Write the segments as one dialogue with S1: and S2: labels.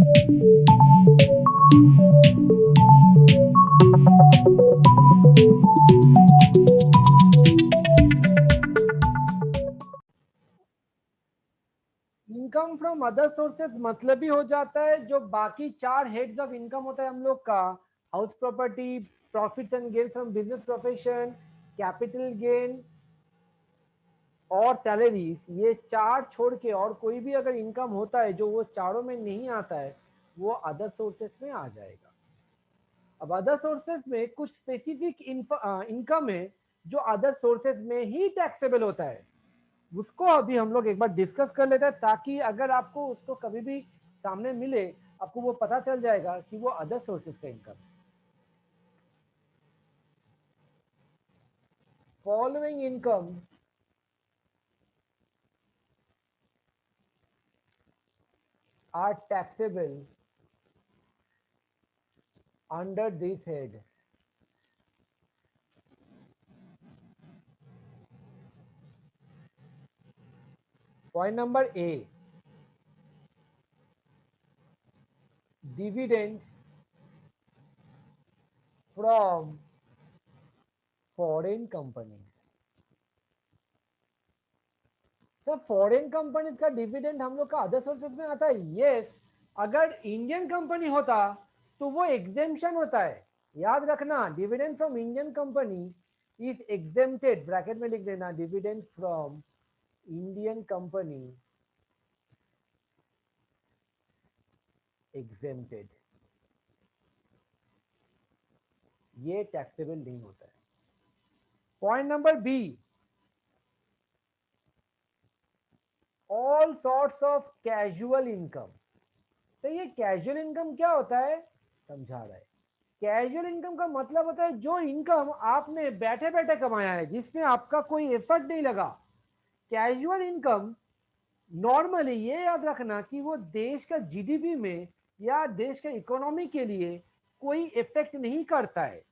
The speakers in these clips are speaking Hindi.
S1: इनकम फ्रॉम अदर सोर्सेज मतलब ही हो जाता है जो बाकी चार हेड्स ऑफ इनकम होता है हम लोग का, house property, profits and gain from business profession, capital gain और सैलरीज, ये चार छोड़ के और कोई भी अगर इनकम होता है जो वो चारों में नहीं आता है वो अदर सोर्सेस में आ जाएगा। अब अदर सोर्सेस में कुछ स्पेसिफिक इनकम है जो अदर सोर्सेस में ही टैक्सेबल होता है, उसको अभी हम लोग एक बार डिस्कस कर लेते हैं ताकि अगर आपको उसको कभी भी सामने मिले आपको वो पता चल जाएगा कि वो अदर सोर्सेज का इनकम है। Following income are taxable under this head. Point number A, dividend from foreign company. Sir foreign companies का डिविडेंड हम लोग का अदर सोर्सेज में आता है, यस। अगर इंडियन कंपनी होता तो वो एग्जेम्पशन होता है, याद रखना, dividend from Indian company is exempted, bracket में लिख देना, dividend from Indian company exempted, ये टैक्सेबल नहीं होता है। Point number B, all sorts of casual income. तो ये कैजुअल इनकम क्या होता है समझा रहा है। कैजुअल इनकम का मतलब होता है जो इनकम आपने बैठे बैठे कमाया है जिसमें आपका कोई एफर्ट नहीं लगा। कैजुअल इनकम नॉर्मली ये याद रखना कि वो देश का जीडीपी में या देश के इकोनॉमी के लिए कोई इफेक्ट नहीं करता है।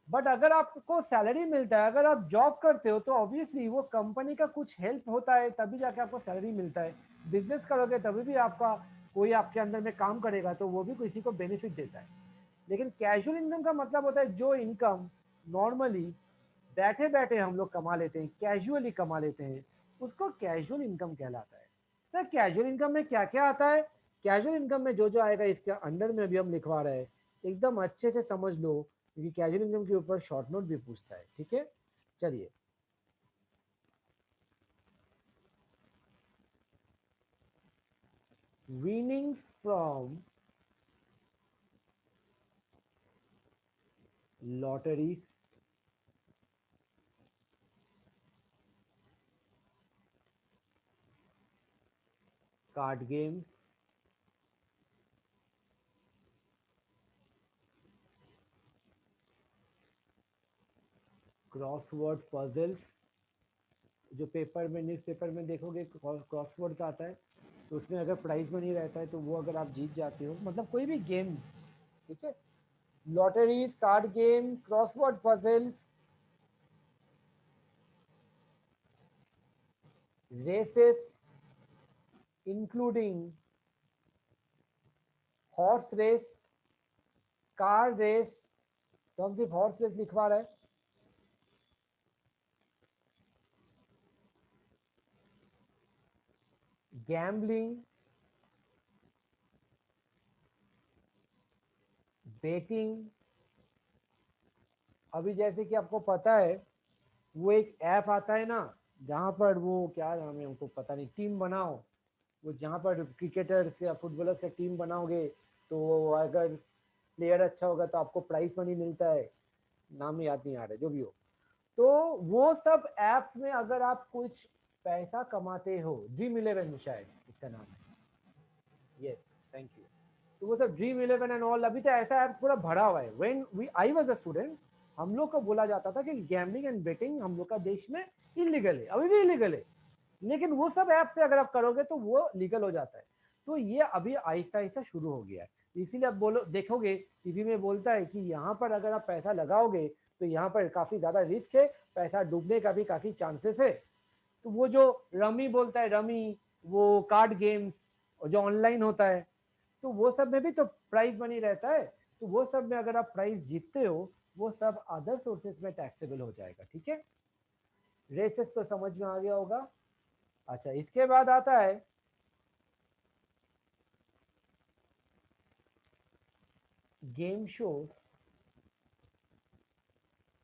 S1: बट अगर आपको सैलरी मिलता है, अगर आप जॉब करते हो तो ऑब्वियसली वो कंपनी का कुछ हेल्प होता है तभी जाके आपको सैलरी मिलता है। बिजनेस करोगे तभी भी आपका कोई आपके अंदर में काम करेगा तो वो भी किसी को बेनिफिट देता है। लेकिन कैजुअल इनकम का मतलब होता है जो इनकम नॉर्मली बैठे बैठे हम लोग कमा लेते हैं, कैजुअली कमा लेते हैं, उसको कैजुअल इनकम कहलाता है। सर कैजुअल इनकम में क्या क्या आता है? कैजुअल इनकम में जो जो आएगा इसके अंडर में अभी हम लिखवा रहे हैं, एकदम अच्छे से समझ लो क्योंकि कैजुअल इनकम के ऊपर शॉर्ट नोट भी पूछता है। ठीक है, चलिए। Winnings from lotteries, card games, crossword puzzles, जो पेपर में न्यूज़पेपर में देखोगे क्रॉसवर्ड्स आता है तो उसमें अगर प्राइज मनी रहता है तो वो अगर आप जीत जाते हो, मतलब कोई भी गेम, ठीक है। Lotteries, card game, crossword puzzles, races including horse race, car race, तो हम सिर्फ हॉर्स रेस लिखवा रहे हैं, गैम्बलिंग, बेटिंग। अभी जैसे कि आपको पता है वो एक ऐप आता है ना जहाँ पर वो क्या नाम है हमको पता नहीं, टीम बनाओ, वो जहाँ पर क्रिकेटर्स या फुटबॉलर्स का टीम बनाओगे तो अगर प्लेयर अच्छा होगा तो आपको प्राइज मनी मिलता है, नाम याद नहीं आ रहा है, जो भी हो। तो वो सब एप्स में अगर आप कुछ पैसा कमाते हो, ड्रीम इलेवन शायद इसका नाम है, यस, थैंक यू। तो वो सब ड्रीम इलेवन एंड ऑल, अभी तो ऐसा ऐप्स पूरा भरा हुआ है। When we I was a student हम लोग को बोला जाता था कि गैम्बलिंग एंड बेटिंग हम लोग का देश में इलीगल है, अभी भी इलीगल है, लेकिन वो सब ऐप से अगर आप करोगे तो वो लीगल हो जाता है। तो ये अभी आहिस्ता आहिस्ता शुरू हो गया है, इसीलिए आप बोलो देखोगे टीवी में बोलता है कि यहाँ पर अगर आप पैसा लगाओगे तो यहाँ पर काफी ज्यादा रिस्क है, पैसा डूबने का भी काफी चांसेस है। तो वो जो रमी बोलता है, रमी, वो कार्ड गेम्स जो ऑनलाइन होता है, तो वो सब में भी तो प्राइज मनी रहता है, तो वो सब में अगर आप प्राइज जीतते हो वो सब अदर सोर्सेज में टैक्सेबल हो जाएगा। ठीक है, रेसेस तो समझ में आ गया होगा। अच्छा, इसके बाद आता है game shows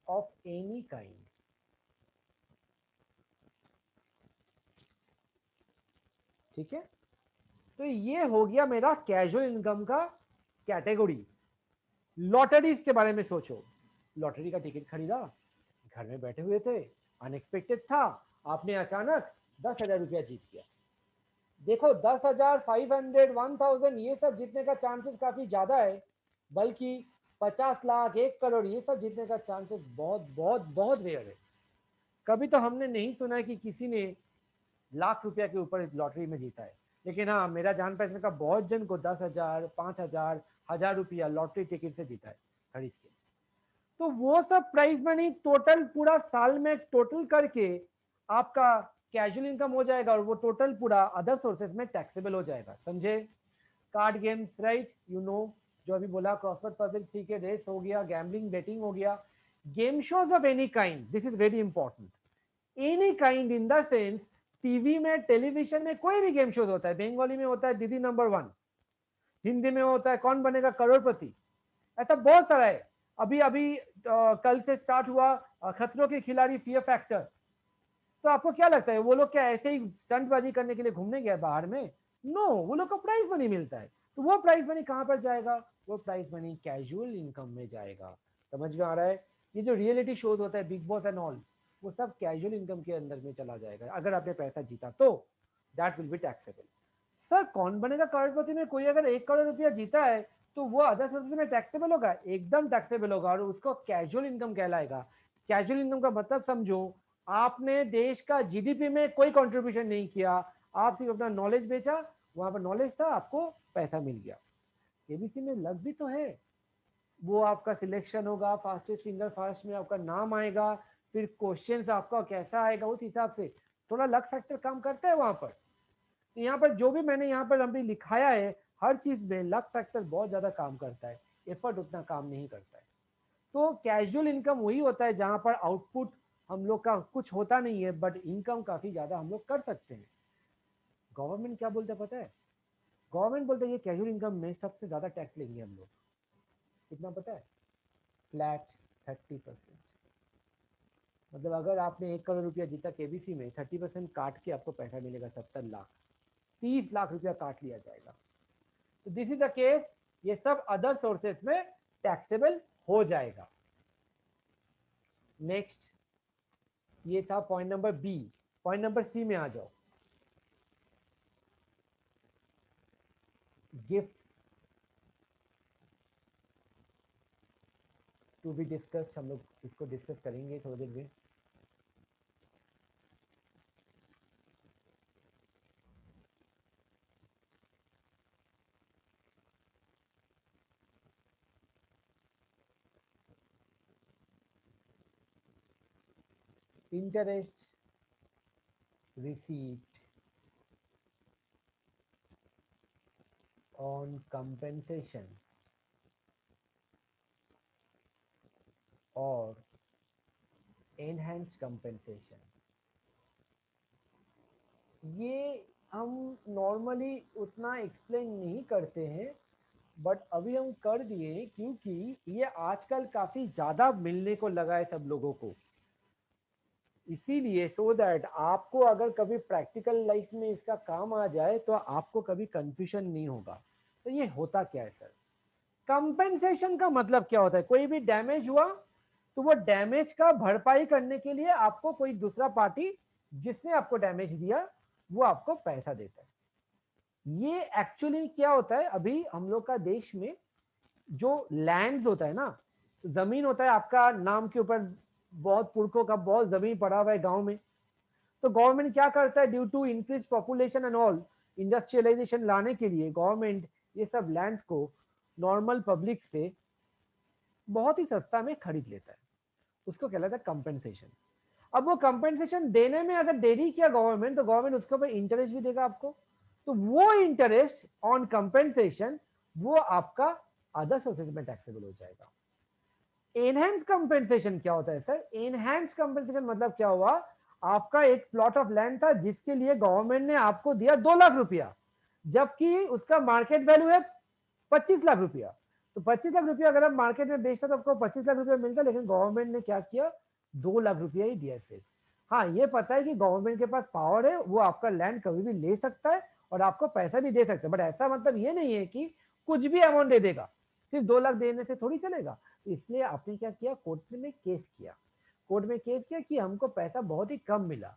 S1: of any kind. ठीक है, तो ये हो गया मेरा कैजुअल इनकम का कैटेगरी। लॉटरीज के बारे में सोचो, लॉटरी का टिकट खरीदा, घर में बैठे हुए थे, अनएक्सपेक्टेड था, आपने अचानक 10,000 रुपया जीत गया। देखो 10,000, 500, 1,000 ये सब जीतने का चांसेस काफी ज्यादा है, बल्कि 50 लाख, 1 करोड़ ये सब जीतने का चांसेस बहुत बहुत बहुत रेयर है। कभी तो हमने नहीं सुना है कि किसी ने लाख रुपया के ऊपर लॉटरी में जीता है, लेकिन हाँ मेरा जान पहचान का बहुत जन को 10,000, 5,000, 1,000 रुपया लॉटरी टिकट से जीता है खरीद के। तो वो सब प्राइज मनी टोटल पूरा साल में टोटल करके आपका कैजुअल इनकम हो जाएगा, और वो टोटल पूरा अदर सोर्सेज में टैक्सेबल हो जाएगा। समझे? Card games, right, you know, जो अभी बोला, क्रॉसवर्ड पजल, सी के रेस हो गया, गैम्बलिंग, बेटिंग हो गया, game shows of any kind, this is very important. Any kind in the sense TV में, टेलीविजन में कोई भी गेम शोज होता है, बंगाली में होता है दीदी नंबर 1, हिंदी में होता है कौन बनेगा करोड़पति, ऐसा बहुत सारा है। अभी अभी कल से स्टार्ट हुआ खतरों के खिलाड़ी फियर फैक्टर। तो आपको क्या लगता है वो लोग क्या ऐसे ही स्टंटबाजी करने के लिए घूमने गए बाहर में? नो, वो लोग को प्राइज मनी मिलता है। तो वो प्राइज मनी कहां पर जाएगा? वो प्राइज मनी कैजुअल इनकम में जाएगा। समझ में आ रहा है? ये जो रियलिटी शोज होता है, बिग बॉस एंड ऑल, वो सब कैजुअल इनकम के अंदर में चला जाएगा। अगर आपने पैसा जीता तो that will be taxable. Sir कौन बनेगा करोड़पति में कोई अगर 1 करोड़ रुपया जीता है तो वो अदर सोर्सेज में टैक्सेबल होगा? एकदम टैक्सेबल होगा, और उसको कैजुअल इनकम कहलाएगा। कैजुअल इनकम का मतलब समझो, आपने देश का जीडीपी में कोई कंट्रीब्यूशन नहीं किया, आप सिर्फ अपना नॉलेज बेचा, वहां पर नॉलेज था, आपको पैसा मिल गया। केबीसी में लक भी तो है, वो आपका सिलेक्शन होगा, फास्टेस्ट फिंगर फास्ट में आपका नाम आएगा, फिर क्वेश्चंस आपका कैसा आएगा उस हिसाब से थोड़ा लक फैक्टर काम करता है वहां पर। तो यहाँ पर जो भी मैंने यहाँ पर अभी लिखाया है, हर चीज में लक फैक्टर बहुत ज्यादा काम करता है, एफर्ट उतना काम नहीं करता है। तो कैजुअल इनकम वही होता है जहां पर आउटपुट हम लोग का कुछ होता नहीं है, बट इनकम काफी ज्यादा हम लोग कर सकते हैं। गवर्नमेंट क्या बोलता है पता है? गवर्नमेंट बोलते है ये कैजुअल इनकम में सबसे ज्यादा टैक्स लेंगे हम लोग। कितना पता है? फ्लैट 30%। मतलब अगर आपने 1 करोड़ रुपया जीता केबीसी में, 30% काट के आपको पैसा मिलेगा 70 लाख, 30 लाख रुपया काट लिया जाएगा। तो दिस इज द केस, ये सब अदर सोर्सेस में टैक्सेबल हो जाएगा। नेक्स्ट, ये था point number B. Point number C में आ जाओ, गिफ्ट्स टू बी डिस्कस। हम लोग इसको डिस्कस करेंगे थोड़ी देर में। Interest received on compensation or enhanced compensation, ये हम नॉर्मली उतना एक्सप्लेन नहीं करते हैं, बट अभी हम कर दिए क्योंकि ये आजकल काफी ज्यादा मिलने को लगा है सब लोगों को, इसीलिए सो दैट आपको अगर कभी प्रैक्टिकल लाइफ में इसका काम आ जाए तो आपको कभी कंफ्यूजन नहीं होगा। तो ये होता क्या है सर? कंपेंसेशन का मतलब क्या होता है? कोई भी डैमेज हुआ तो वो डैमेज का भरपाई करने के लिए आपको कोई दूसरा पार्टी जिसने आपको डैमेज दिया वो आपको पैसा देता है। ये एक्चुअली क्या होता है, अभी हम लोग का देश में जो लैंड्स होता है ना, जमीन होता है आपका नाम के ऊपर, बहुत पुरखों का बहुत जमीन पड़ा हुआ है गांव में, तो गवर्नमेंट क्या करता है, due to increase population and all, industrialization लाने के लिए गवर्नमेंट ये सब लैंड्स को नॉर्मल पब्लिक से बहुत ही सस्ता में खरीद लेता है, उसको कहलाता है कंपेंसेशन। अब वो कंपेंसेशन देने में अगर देरी किया गवर्नमेंट, तो गवर्नमेंट उसके ऊपर इंटरेस्ट भी देगा आपको। तो वो इंटरेस्ट ऑन कंपेंसेशन वो आपका अदर सोर्सेज में टैक्सेबल हो जाएगा। एनहेंस कंपेंसेशन क्या होता है सर? एनहेंस कंपेंसेशन मतलब क्या हुआ, आपका एक प्लॉट ऑफ लैंड था जिसके लिए गवर्नमेंट ने आपको दिया 2 लाख रुपया, जबकि उसका मार्केट वैल्यू है 25 लाख रुपया। तो 25 लाख रुपया अगर आप मार्केट में बेचता तो आपको 25 लाख रुपया मिलता, लेकिन गवर्नमेंट ने क्या किया, 2 लाख रुपया ही दिया सिर्फ। हाँ, ये पता है कि गवर्नमेंट के पास पावर है, वो आपका लैंड कभी भी ले सकता है और आपको पैसा भी दे सकता है, बट ऐसा मतलब ये नहीं है कि कुछ भी अमाउंट दे देगा, सिर्फ 2 लाख देने से थोड़ी चलेगा। इसलिए आपने क्या किया, कोर्ट में केस किया। कोर्ट में केस किया कि हमको पैसा बहुत ही कम मिला।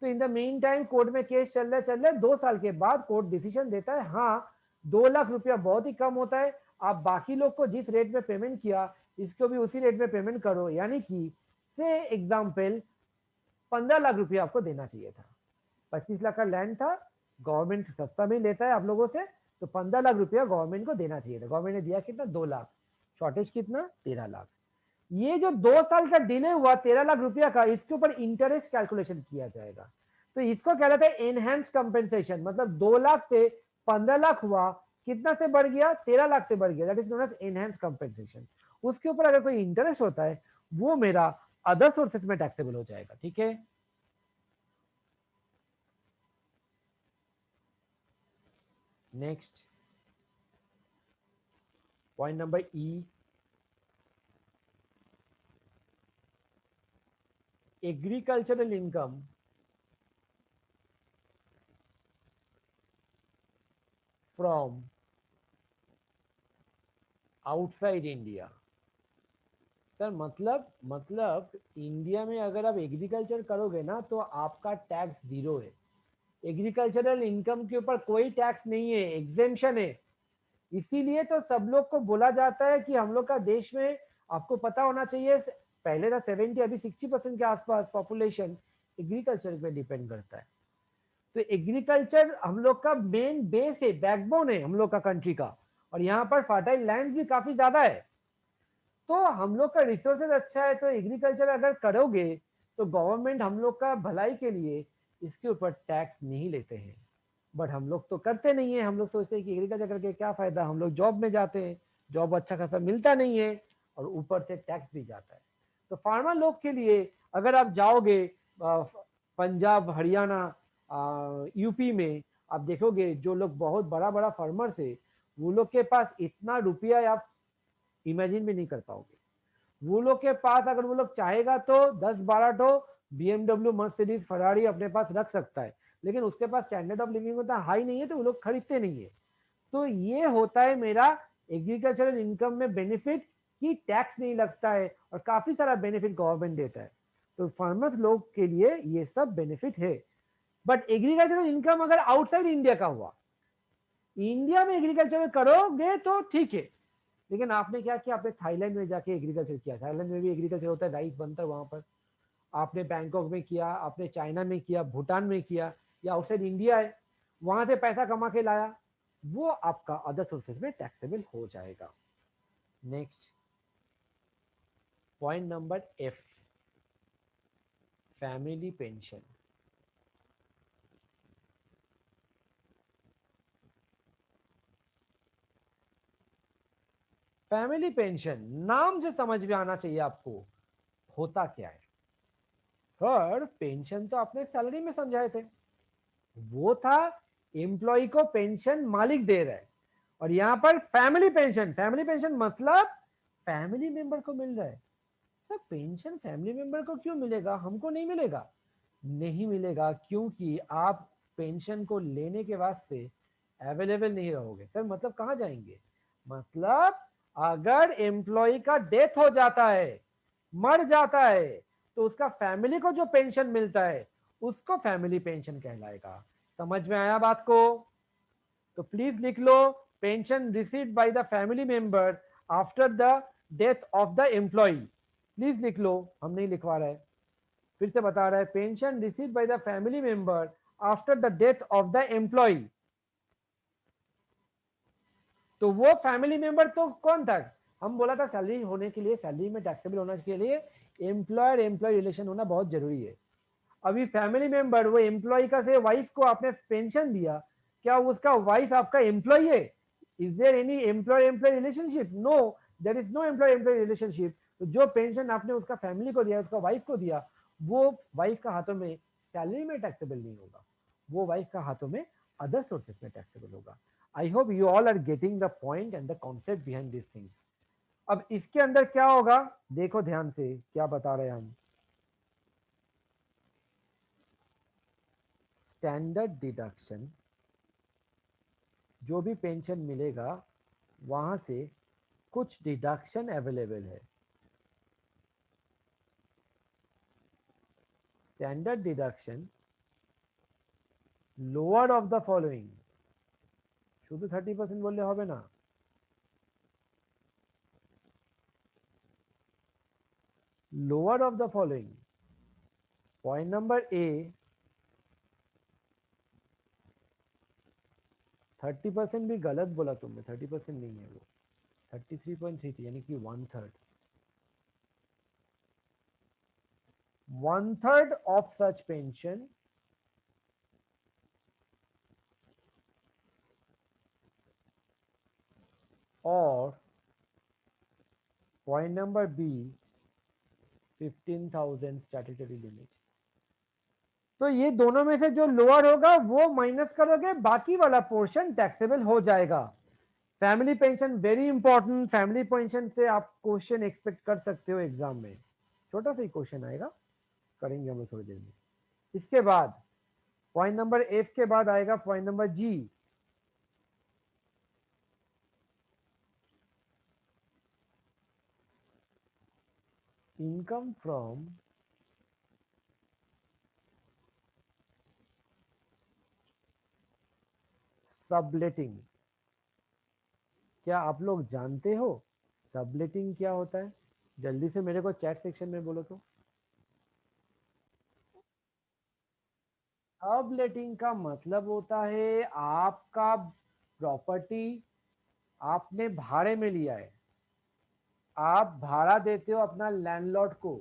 S1: तो in the main time court में केस चल रहा है, 2 साल के बाद कोर्ट डिसीजन देता है, हाँ 2 लाख रुपया बहुत ही कम होता है, आप बाकी लोग को जिस रेट में पेमेंट किया इसको भी उसी रेट में पेमेंट करो, यानी कि से एग्जाम्पल 15 लाख रुपया आपको देना चाहिए था। 25 लाख का लैंड था, गवर्नमेंट सस्ता में लेता है आप लोगों से, तो 15 लाख रुपया गवर्नमेंट को देना चाहिए था। गवर्नमेंट ने दिया कितना, 2 लाख, शॉर्टेज कितना, 13 लाख। ये जो 2 साल का डिले हुआ 13 लाख रुपया का, इसके ऊपर इंटरेस्ट कैलकुलेशन किया जाएगा। तो इसको कहलाता है एनहेंस कंपेंसेशन। मतलब 2 लाख से 15 लाख हुआ, कितना से बढ़ गया, 13 लाख से बढ़ गया, that is known as enhance compensation. उसके ऊपर अगर कोई इंटरेस्ट होता है वो मेरा अदर सोर्सेस में टैक्सेबल हो जाएगा। ठीक है, next point number E, agricultural income from outside India. Sir मतलब इंडिया में अगर आप एग्रीकल्चर करोगे ना तो आपका टैक्स 0 है। एग्रीकल्चरल इनकम के ऊपर कोई टैक्स नहीं है, एग्जेम्पशन है। इसीलिए तो सब लोग को बोला जाता है कि हम लोग का देश में, आपको पता होना चाहिए, पहले था 70, अभी 60% के आसपास पॉपुलेशन एग्रीकल्चर पे डिपेंड करता है। तो एग्रीकल्चर हम लोग का मेन बेस है, बैकबोन है हम लोग का कंट्री का, और यहाँ पर फर्टाइल लैंड भी काफी ज्यादा है। तो हम लोग का रिसोर्सेज अच्छा है, तो एग्रीकल्चर अगर करोगे तो गवर्नमेंट हम लोग का भलाई के लिए इसके ऊपर टैक्स नहीं लेते हैं। बट हम लोग तो करते नहीं है, हम लोग सोचते हैं कि एग्रीकल्चर करके क्या फायदा, हम लोग जॉब में जाते हैं, जॉब अच्छा खासा मिलता नहीं है और ऊपर से टैक्स भी जाता है। तो फार्मर लोग के लिए अगर आप जाओगे पंजाब, हरियाणा, यूपी में, आप देखोगे जो लोग बहुत बड़ा बड़ा फार्मर्स है, वो लोग के पास इतना रुपया आप इमेजिन भी नहीं कर पाओगे। वो लोग के पास अगर वो लोग चाहेगा तो 10-12 तो BMW, मर्सिडीज, फरारी अपने पास रख सकता है, लेकिन उसके पास स्टैंडर्ड ऑफ लिविंग उतना हाई नहीं है, तो वो लोग खरीदते नहीं है। तो ये होता है मेरा एग्रीकल्चरल इनकम में बेनिफिट, कि टैक्स नहीं लगता है और काफी सारा बेनिफिट गवर्नमेंट देता है। तो फार्मर्स लोग के लिए ये सब बेनिफिट है। बट एग्रीकल्चरल इनकम अगर आउटसाइड इंडिया का हुआ, इंडिया में एग्रीकल्चर करोगे तो ठीक है, लेकिन आपने क्या किया, आपने थाईलैंड में जाके एग्रीकल्चर किया, थाईलैंड में भी एग्रीकल्चर होता है, राइस बनता है वहां पर। आपने बैंकॉक में किया, आपने चाइना में किया, भूटान में किया, या आउटसाइड इंडिया है, वहां से पैसा कमा के लाया, वो आपका अदर सोर्सेज में टैक्सेबल हो जाएगा। Next point number F, family pension. Family pension नाम से समझ में आना चाहिए आपको होता क्या है। सर पेंशन तो आपने सैलरी में समझाए थे, वो था एम्प्लॉय को पेंशन मालिक दे रहा है, और यहाँ पर फैमिली पेंशन, फैमिली पेंशन मतलब फैमिली मेंबर को मिल रहा है। सर पेंशन फैमिली मेंबर को क्यों मिलेगा, हमको नहीं मिलेगा? नहीं मिलेगा, क्योंकि आप पेंशन को लेने के वास्ते अवेलेबल नहीं रहोगे। सर मतलब कहाँ जाएंगे? मतलब अगर एम्प्लॉय का डेथ हो जाता है, मर जाता है, तो उसका फैमिली को जो पेंशन मिलता है उसको फैमिली पेंशन कहलाएगा। समझ में आया बात को? तो प्लीज लिख लो, pension received by the family member after the death of the employee. Please लिख लो, हम नहीं लिखवा रहे, फिर से बता रहा है, pension received by the family member after the death of the employee. तो वो फैमिली मेंबर तो कौन था? हम बोला था सैलरी होने के लिए, सैलरी में टैक्सेबल होने के लिए एम्प्लॉयर एम्प्लॉय रिलेशन होना बहुत जरूरी है। अभी फैमिली मेंबर, वो एम्प्लॉय का से वाइफ को आपने पेंशन दिया, क्या उसका वाइफ आपका एम्प्लॉय है? Is there any employer employee relationship? No, there is no employer employee relationship. तो जो पेंशन आपने उसका फैमिली को दिया, उसका वाइफ को दिया, वो वाइफ का हाथों में सैलरी में टैक्सेबल नहीं होगा, वो वाइफ का हाथों में अदर सोर्सेस में टैक्सेबल होगा। I hope you all are getting the point and the concept behind this things. अब इसके अंदर क्या होगा, देखो ध्यान से क्या बता रहे हैं हम। स्टैंडर्ड डिडक्शन, जो भी पेंशन मिलेगा वहां से कुछ डिडक्शन अवेलेबल है। Standard deduction lower of the following, শুধু 30% বললে হবে না, lower of the following. Point number ए, 30% भी गलत बोला तुमने, 30% नहीं है वो, 33.3 थी, यानी कि 1/3। 1/3 of such pension or point number B, 15,000 statutory limit। तो ये दोनों में से जो लोअर होगा वो माइनस करोगे, बाकी वाला पोर्शन टैक्सेबल हो जाएगा। Family pension very important, family pension से आप क्वेश्चन एक्सपेक्ट कर सकते हो एग्जाम में, छोटा सा ही क्वेश्चन आएगा, करेंगे हम लोग थोड़ी देर में। इसके बाद पॉइंट नंबर एफ के बाद आएगा point number G. Income from subletting. क्या आप लोग जानते हो सबलेटिंग क्या होता है? जल्दी से मेरे को चैट सेक्शन में बोलो तो। सबलेटिंग का मतलब होता है आपका प्रॉपर्टी आपने भाड़े में लिया है, आप भाड़ा देते हो अपना लैंडलॉर्ड को।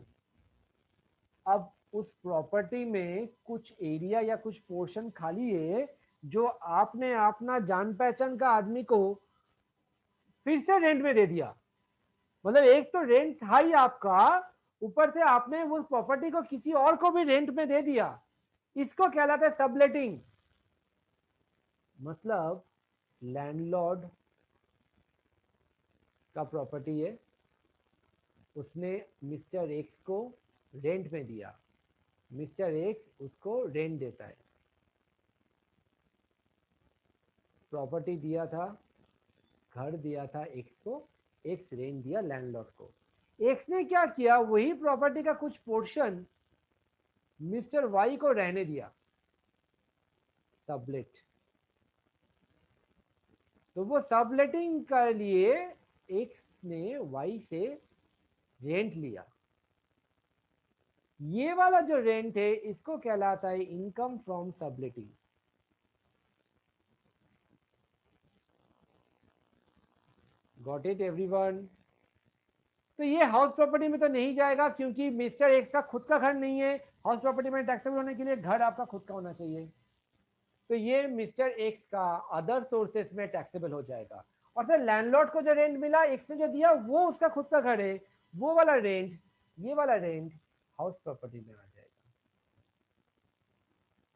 S1: अब उस प्रॉपर्टी में कुछ एरिया या कुछ पोर्शन खाली है जो आपने अपना जान पहचान का आदमी को फिर से रेंट में दे दिया। मतलब एक तो रेंट था ही आपका, ऊपर से आपने उस प्रॉपर्टी को किसी और को भी रेंट में दे दिया, इसको कहलाता है सबलेटिंग। मतलब लैंडलॉर्ड का प्रॉपर्टी है, उसने मिस्टर एक्स को रेंट में दिया, मिस्टर एक्स उसको रेंट देता है। प्रॉपर्टी दिया था, घर दिया था एक्स को, एक्स रेंट दिया लैंडलॉर्ड को। एक्स ने क्या किया, वही प्रॉपर्टी का कुछ पोर्शन मिस्टर वाई को रहने दिया, सबलेट। तो वो सबलेटिंग के लिए एक्स ने वाई से रेंट लिया। ये वाला जो रेंट है इसको कहलाता है income from subletting. Got it everyone? तो ये हाउस प्रॉपर्टी में तो नहीं जाएगा क्योंकि मिस्टर एक्स का खुद का घर नहीं है। हाउस प्रॉपर्टी में टैक्सेबल होने के लिए घर आपका खुद का होना चाहिए। तो ये मिस्टर एक्स का अदर सोर्सेस में टैक्सेबल हो जाएगा। और फिर लैंडलॉर्ड को जो रेंट मिला एक्स ने जो दिया वो उसका खुद का घर है, वो वाला रेंट, ये वाला रेंट हाउस प्रॉपर्टी में आ जाएगा।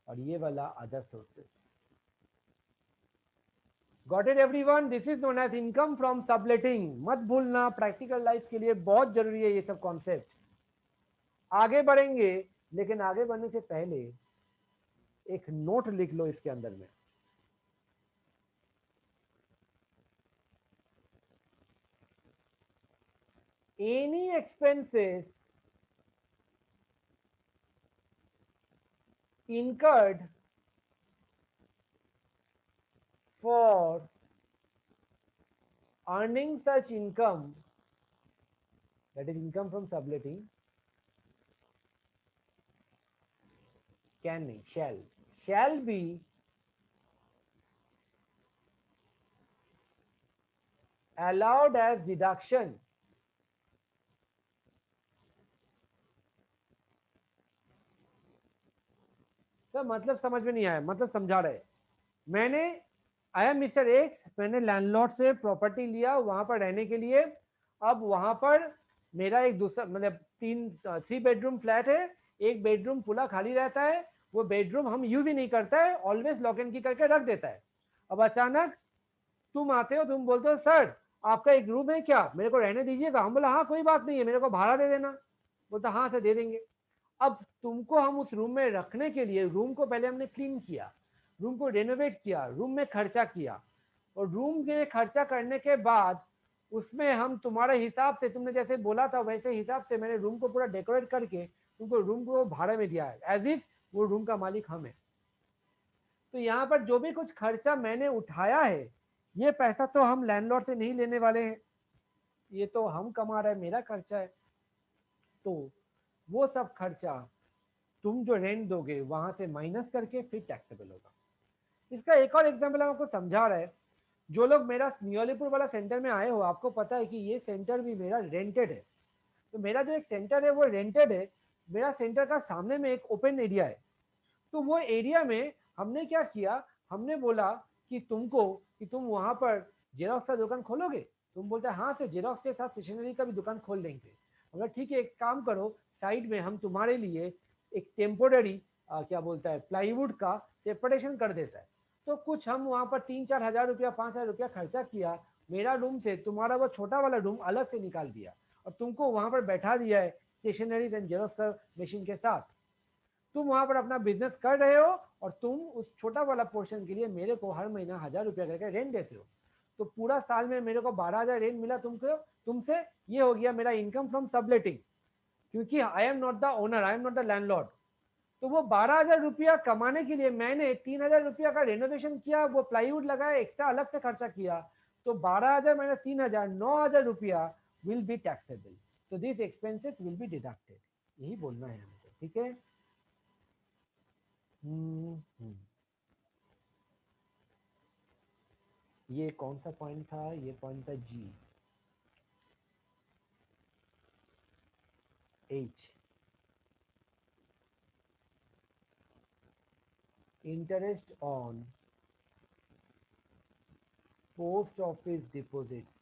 S1: और ये वाला other sources. Got it everyone? This is known as income from subletting. मत भूलना, प्रैक्टिकल लाइफ के लिए बहुत जरूरी है ये सब कॉन्सेप्ट। आगे बढ़ेंगे, लेकिन आगे बढ़ने से पहले एक नोट लिख लो इसके अंदर में। Any expenses incurred for earning such income, that is income from subletting, can shall be allowed as deduction sir मतलब समझ में नहीं आया, मतलब समझा रहे। मैंने आई एम मिस्टर एक्स, मैंने लैंडलॉर्ड से प्रॉपर्टी लिया वहां पर रहने के लिए। अब वहां पर मेरा एक दूसरा मतलब 3 बेडरूम फ्लैट है, एक बेडरूम पूरा खाली रहता है, वो बेडरूम हम यूज ही नहीं करता है, ऑलवेज लॉक एंड की करके रख देता है। अब अचानक तुम आते हो, तुम बोलते हो सर आपका एक रूम है क्या, मेरे को रहने दीजिएगा। हम बोला हाँ कोई बात नहीं है, मेरे को भाड़ा दे देना। बोलता हाँ सर दे देंगे। अब तुमको हम उस रूम में रखने के लिए रूम को पहले हमने क्लीन किया, रूम को रेनोवेट किया, रूम में खर्चा किया, और रूम में खर्चा करने के बाद उसमें हम तुम्हारे हिसाब से, तुमने जैसे बोला था वैसे हिसाब से मैंने रूम को पूरा डेकोरेट करके तुमको रूम को भाड़े में दिया है, एज इफ वो रूम का मालिक हम है। तो यहाँ पर जो भी कुछ खर्चा मैंने उठाया है, ये पैसा तो हम लैंडलॉर्ड से नहीं लेने वाले हैं, ये तो हम कमा रहे हैं, मेरा खर्चा है। तो वो सब खर्चा तुम जो रेंट दोगे वहां से माइनस करके फिर टैक्सेबल होगा। इसका एक और एग्जाम्पल हम आपको समझा रहे हैं। जो लोग मेरा नियोलीपुर वाला सेंटर में आए हो, आपको पता है कि ये सेंटर भी मेरा रेंटेड है। तो मेरा जो एक सेंटर है वो रेंटेड है। मेरा सेंटर का सामने में एक ओपन एरिया है। तो वो एरिया में हमने क्या किया, हमने बोला कि तुम वहां पर जेरोक्स का दुकान खोलोगे। तुम बोलते हाँ सर, जेरोक्स के साथ स्टेशनरी का भी दुकान खोल लेंगे। हमने ठीक है, एक काम करो, साइड में हम तुम्हारे लिए एक टेम्पोररी क्या बोलता है प्लाईवुड का सेपरेशन कर देता है। तो कुछ हम वहाँ पर 3-4 हज़ार रुपया 5 हज़ार रुपया खर्चा किया, मेरा रूम से तुम्हारा वो छोटा वाला रूम अलग से निकाल दिया और तुमको वहाँ पर बैठा दिया है स्टेशनरी एंड जेरोक्स का मशीन के साथ। तुम वहां पर अपना बिजनेस कर रहे हो और तुम उस छोटा वाला पोर्शन के लिए मेरे को हर महीना 1,000 रुपया करके रेंट देते हो। तो पूरा साल में मेरे को 12,000 रेंट मिला तुमको, तुमसे। ये हो गया मेरा इनकम फ्रॉम सबलेटिंग, क्योंकि I am not the owner, I am not the landlord. तो वो 12,000 रुपया कमाने के लिए मैंने 3,000 रुपया का रेनोवेशन किया, वो प्लाईवुड लगाया, एक्स्ट्रा अलग से खर्चा किया। तो 12,000 माइनस 3,000, 9,000 रुपया विल बी टैक्सेबल। तो this expenses will be deducted, यही बोलना है हमको, ठीक है। ये कौन सा पॉइंट था, ये पॉइंट था G, H, interest on post office deposits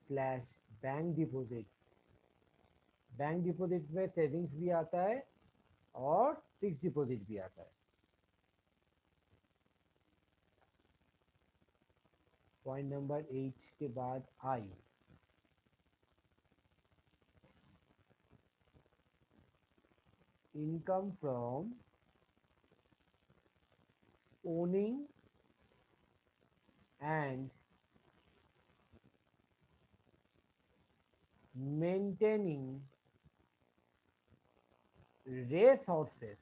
S1: slash bank deposits. Bank deposits में सेविंग्स भी आता है और फिक्स डिपॉजिट भी आता है। पॉइंट नंबर एच के बाद I, income from owning and maintaining race horses,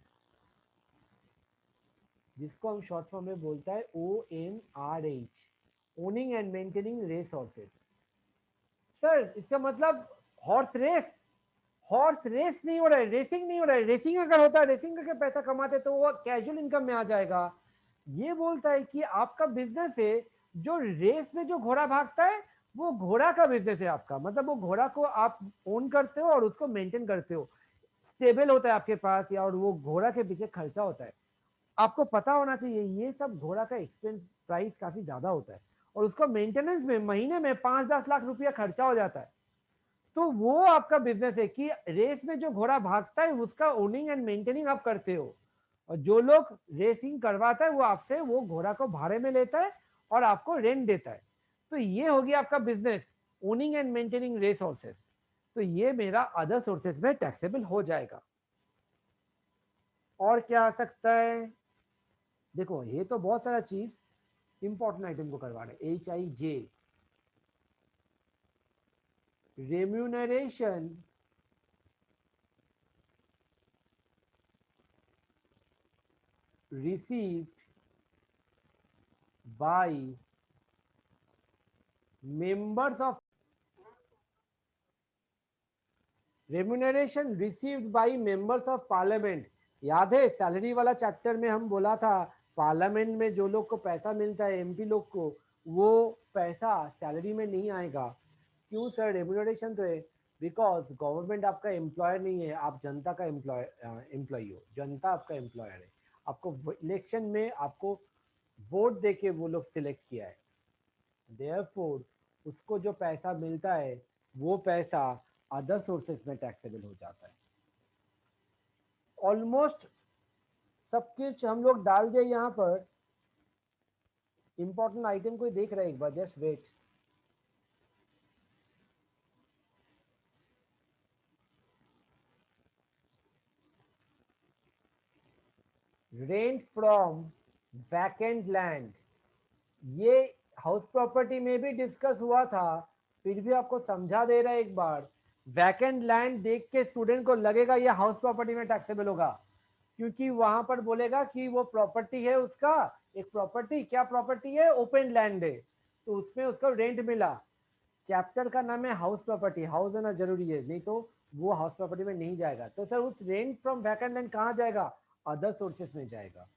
S1: जिसको हम शॉर्ट फॉर्म में बोलता है OMRH, owning and maintaining race horses. Sir इसका मतलब हॉर्स रेस, हॉर्स रेस नहीं हो रहा है, रेसिंग नहीं हो रहा है। रेसिंग अगर होता है, रेसिंग करके पैसा कमाते तो वो कैजुअल इनकम में आ जाएगा। ये बोलता है कि आपका बिजनेस है जो रेस में जो घोड़ा भागता है, वो घोड़ा का बिजनेस है आपका। मतलब वो घोड़ा को आप ओन करते हो और उसको मेंटेन करते हो, स्टेबल होता है आपके पास, या और वो घोड़ा के पीछे खर्चा होता है। आपको पता होना चाहिए ये सब घोड़ा का एक्सपेंस प्राइस काफी ज्यादा होता है, और उसका मेंटेनेंस में महीने में 5-10 लाख रुपया खर्चा हो जाता है। तो वो आपका बिजनेस है कि रेस में जो घोड़ा भागता है उसका ओनिंग एंड मेंटेनिंग आप करते हो, और जो लोग रेसिंग करवाता है वो आपसे वो घोड़ा को भाड़े में लेता है और आपको रेंट देता है। तो ये हो गया आपका business, owning and maintaining race horses. तो ये मेरा अदर सोर्सेज में टैक्सेबल हो जाएगा। और क्या आ सकता है, देखो ये तो बहुत सारा चीज इंपॉर्टेंट आइटम को करवा रहे। HIJ, remuneration received by members of, remuneration received by members of parliament. याद है सैलरी वाला चैप्टर में हम बोला था, पार्लियामेंट में जो लोग को पैसा मिलता है MP लोग को, वो पैसा सैलरी में नहीं आएगा। क्यों सर, रेम्यूनरेशन तो है। बिकॉज गवर्नमेंट आपका एम्प्लॉयर नहीं है, आप जनता का एम्प्लॉय हो, जनता आपका एम्प्लॉयर है। आपको इलेक्शन में आपको वोट देके वो लोग सिलेक्ट किया है, देयरफॉर उसको जो पैसा मिलता है वो पैसा अदर सोर्सेस में टैक्सेबल हो जाता है। ऑलमोस्ट सब कुछ हम लोग डाल दिए यहाँ पर। इंपॉर्टेंट आइटम कोई देख रहा है एक बार, just wait. Rent from vacant land, ये हाउस प्रॉपर्टी में भी डिस्कस हुआ था, फिर भी आपको समझा दे रहा है एक बार। वैकेंट लैंड देख के स्टूडेंट को लगेगा ये हाउस प्रॉपर्टी में टैक्सेबल होगा, क्योंकि वहां पर बोलेगा कि वो प्रॉपर्टी है उसका, एक प्रॉपर्टी, क्या प्रॉपर्टी है, ओपन लैंड है, तो उसमें उसको रेंट मिला। चैप्टर का नाम है हाउस प्रॉपर्टी, हाउस होना जरूरी है, नहीं तो वो हाउस प्रॉपर्टी में नहीं जाएगा। तो सर उस रेंट फ्रॉम वैकेंट लैंड कहाँ जाएगा, अदर सोर्सेस में जाएगा।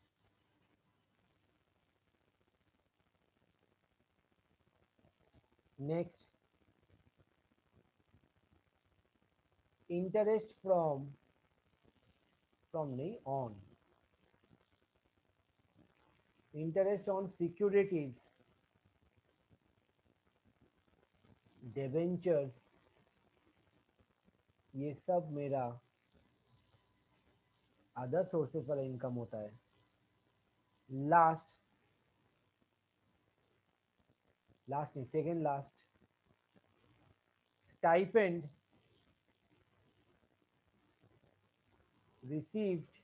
S1: नेक्स्ट, इंटरेस्ट फ्रॉम, फ्रॉम नहीं, on, interest on securities, debentures, ये सब मेरा अदर सोर्सेस वाला इनकम होता है। लास्ट, लास्ट नहीं, second last, stipend received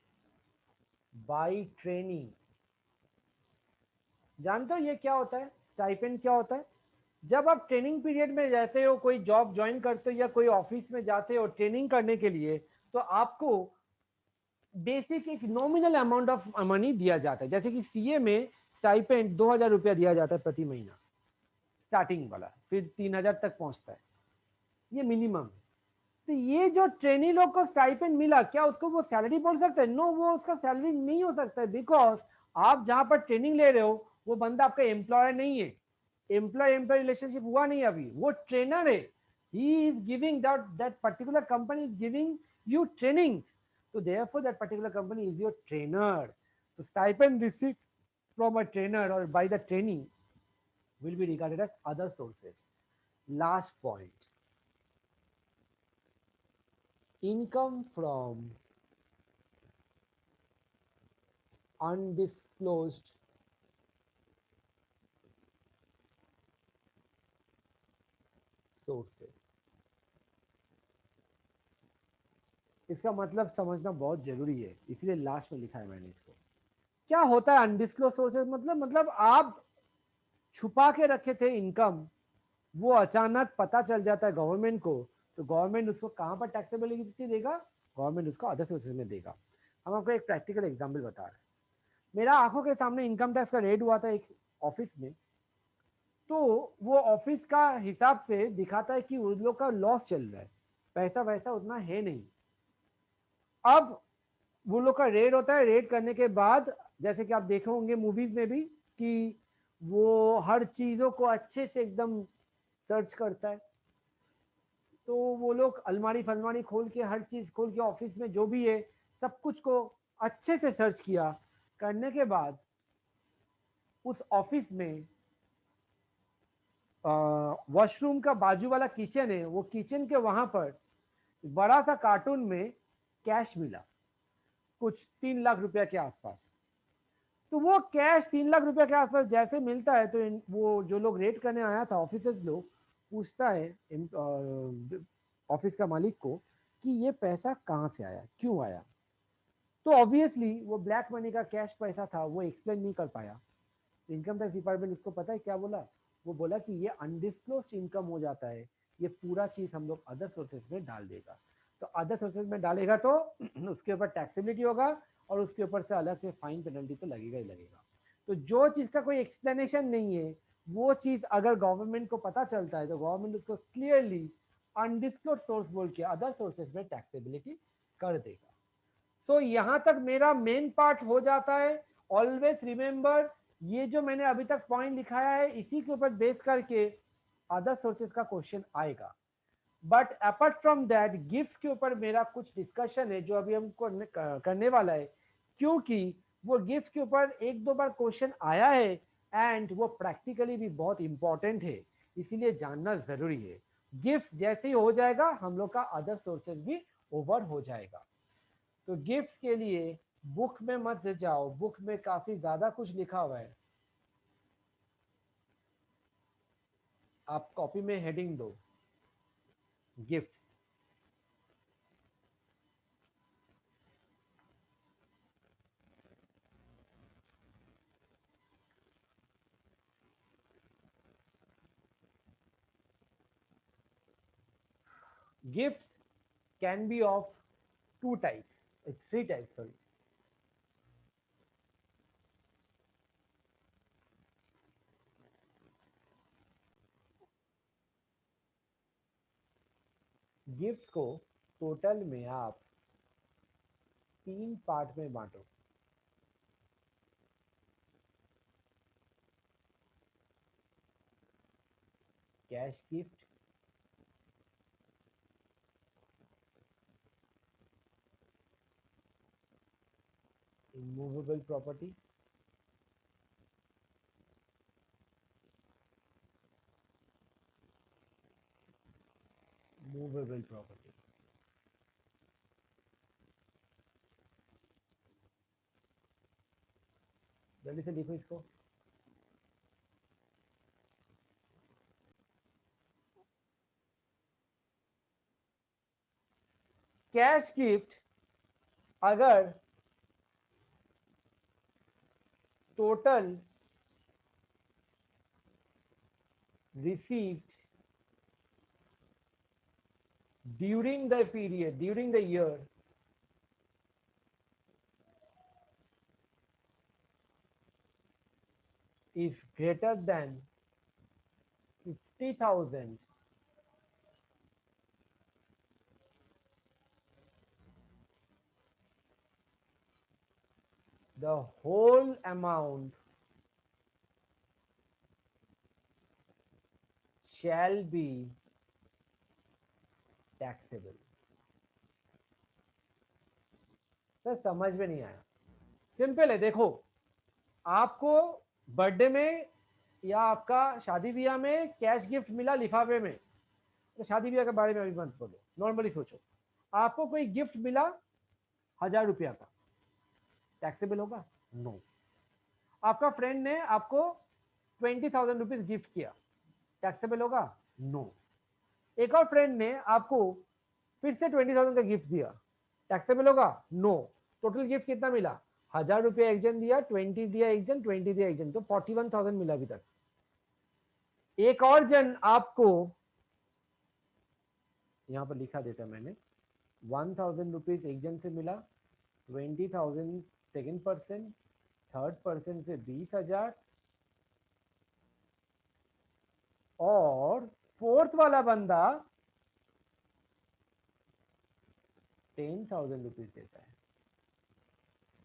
S1: by training. जानते हो ये क्या होता है, स्टाइपेंड क्या होता है? जब आप ट्रेनिंग पीरियड में रहते हो, कोई जॉब ज्वाइन करते हो या कोई ऑफिस में जाते हो ट्रेनिंग करने के लिए, तो आपको बेसिक एक नॉमिनल अमाउंट ऑफ मनी दिया जाता है। जैसे कि सीए में स्टाइपेंड 2,000 रुपया दिया जाता है प्रति महीना, स्टार्टिंग वाला, फिर 3,000 तक पहुंचता है, ये मिनिमम। तो ये जो ट्रेनी लोग को स्टाइपेंड मिला, क्या उसको वो सैलरी बोल सकते हैं? नो, वो उसका सैलरी नहीं हो सकता है, बिकॉज आप जहां पर ट्रेनिंग ले रहे हो वो बंदा आपका एम्प्लॉयर नहीं है, एम्प्लॉय एम्प्लॉय रिलेशनशिप हुआ नहीं अभी, वो ट्रेनर है। He is giving that particular company is giving you trainings, so therefore that particular company is your trainer. So stipend received from a trainer or by the trainee will be regarded as other sources. Last point, income from undisclosed sources. इसका मतलब समझना बहुत जरूरी है, इसलिए लास्ट में लिखा है मैंने इसको। क्या होता है अनडिस्क्लोज सोर्सेज? मतलब आप छुपा के रखे थे इनकम, वो अचानक पता चल जाता है गवर्नमेंट को, तो गवर्नमेंट उसको कहाँ पर टैक्सेबिलिटी देगा? गवर्नमेंट उसको अदर सोर्सेज में देगा। हम आपको एक प्रैक्टिकल एग्जांपल बता रहे हैं। मेरा आंखों के सामने इनकम टैक्स का रेड हुआ था एक ऑफिस में, तो वो ऑफिस का हिसाब से दिखाता है कि उन लोग का लॉस चल रहा है, पैसा वैसा उतना है नहीं। अब वो लोग का रेड होता है, रेड करने के बाद जैसे कि आप देखे होंगे मूवीज में भी कि वो हर चीजों को अच्छे से एकदम सर्च करता है। तो वो लोग अलमारी फलमारी खोल के, हर चीज खोल के, ऑफिस में जो भी है सब कुछ को अच्छे से सर्च किया। करने के बाद उस ऑफिस में वॉशरूम का बाजू वाला किचन है, वो किचन के वहां पर बड़ा सा कार्टून में कैश मिला, कुछ 3 लाख रुपया के आसपास। तो वो कैश 3 लाख रुपया के आसपास जैसे मिलता है, तो वो जो लोग रेड करने आया था ऑफिसर्स लोग, पूछता है ऑफिस का मालिक को कि ये पैसा कहाँ से आया, क्यों आया। तो ऑब्वियसली वो ब्लैक मनी का कैश पैसा था, वो एक्सप्लेन नहीं कर पाया। इनकम टैक्स डिपार्टमेंट उसको पता है क्या बोला? वो बोला कि ये अनडिस्क्लोज इनकम हो जाता है, ये पूरा चीज हम लोग अदर सोर्सेज में डाल देगा। तो अदर सोर्सेज में डालेगा तो उसके ऊपर टैक्सेबिलिटी होगा, और उसके ऊपर से अलग से फाइन पेनल्टी तो लगेगा ही लगेगा। तो जो चीज का कोई एक्सप्लेनेशन नहीं है, वो चीज अगर गवर्नमेंट को पता चलता है, तो गवर्नमेंट उसको क्लियरली अनडिस्क्लोज सोर्स बोल के अदर सोर्सेज में टैक्सेबिलिटी कर देगा। सो यहाँ तक मेरा मेन पार्ट हो जाता है। ऑलवेज रिमेंबर, ये जो मैंने अभी तक पॉइंट लिखाया है, इसी के ऊपर बेस करके अदर सोर्सेज का क्वेश्चन आएगा। But apart from that gift के ऊपर मेरा कुछ डिस्कशन है जो अभी हमको करने वाला है, क्योंकि वो गिफ्ट के ऊपर एक दो बार क्वेश्चन आया है एंड वो प्रैक्टिकली भी बहुत इंपॉर्टेंट है, इसीलिए जानना जरूरी है। गिफ्ट जैसे ही हो जाएगा हम लोग का अदर सोर्सेज भी ओवर हो जाएगा। तो गिफ्ट के लिए बुक में मत जाओ, बुक में काफी ज्यादा कुछ लिखा हुआ है, आप कॉपी में हेडिंग दो gifts. Gifts can be of two types. It's three types, sorry. Gifts को टोटल में आप तीन पार्ट में बांटो। Cash gift, immovable property, movable property. जल्दी से लिखो इसको। कैश गिफ्ट अगर total received during the period, during the year is greater than 50,000, the whole amount shall be taxable। Sir समझ में नहीं आया। सिंपल है, देखो आपको बर्थडे में या आपका शादी ब्याह में कैश गिफ्ट मिला लिफाफे में, तो शादी ब्याह के बारे में अभी मत बोलो, नॉर्मली सोचो। आपको कोई गिफ्ट मिला 1,000 रुपया का, टैक्सेबल होगा? नो। आपका फ्रेंड ने आपको 20,000 रुपीज गिफ्ट किया, टैक्सेबल होगा? नो। एक और फ्रेंड ने आपको फिर से 20,000 का गिफ्ट दिया, टैक्सेबल होगा? नो। टोटल गिफ्ट कितना मिला? 1,000 रुपया एक जन दिया, 20 दिया एक जन, 20 दिया एक जन, तो 41,000 मिला अभी तक। एक और जन आपको, यहां पर लिखा देता मैंने, 1,000 रुपीज एक जन से मिला, 20,000 सेकेंड पर्सन, थर्ड पर्सन से 20,000, और फोर्थ वाला बंदा 10,000 रुपीज देता है।